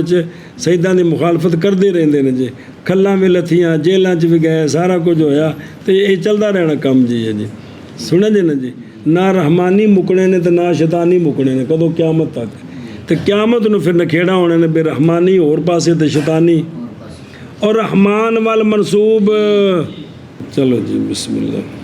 سیداں دی مخالفت کرتے رہتے ہیں جی، کھلاں میں لتھیاں جیلاں چ بھی گئے سارا کچھ ہویا تو یہ چلتا رہنا کم جی ہے جی۔ سنیں جی نا جی، نہ رحمانی مکنے نے تو نہ شیطانی مکنے نے کدو قیامت تک، تو قیامت نو پھر نکھیڑا ہونے نے بے رحمانی اور پاسے تے شیطانی اور رحمان وال منصوب۔ چلو جی بسم اللہ۔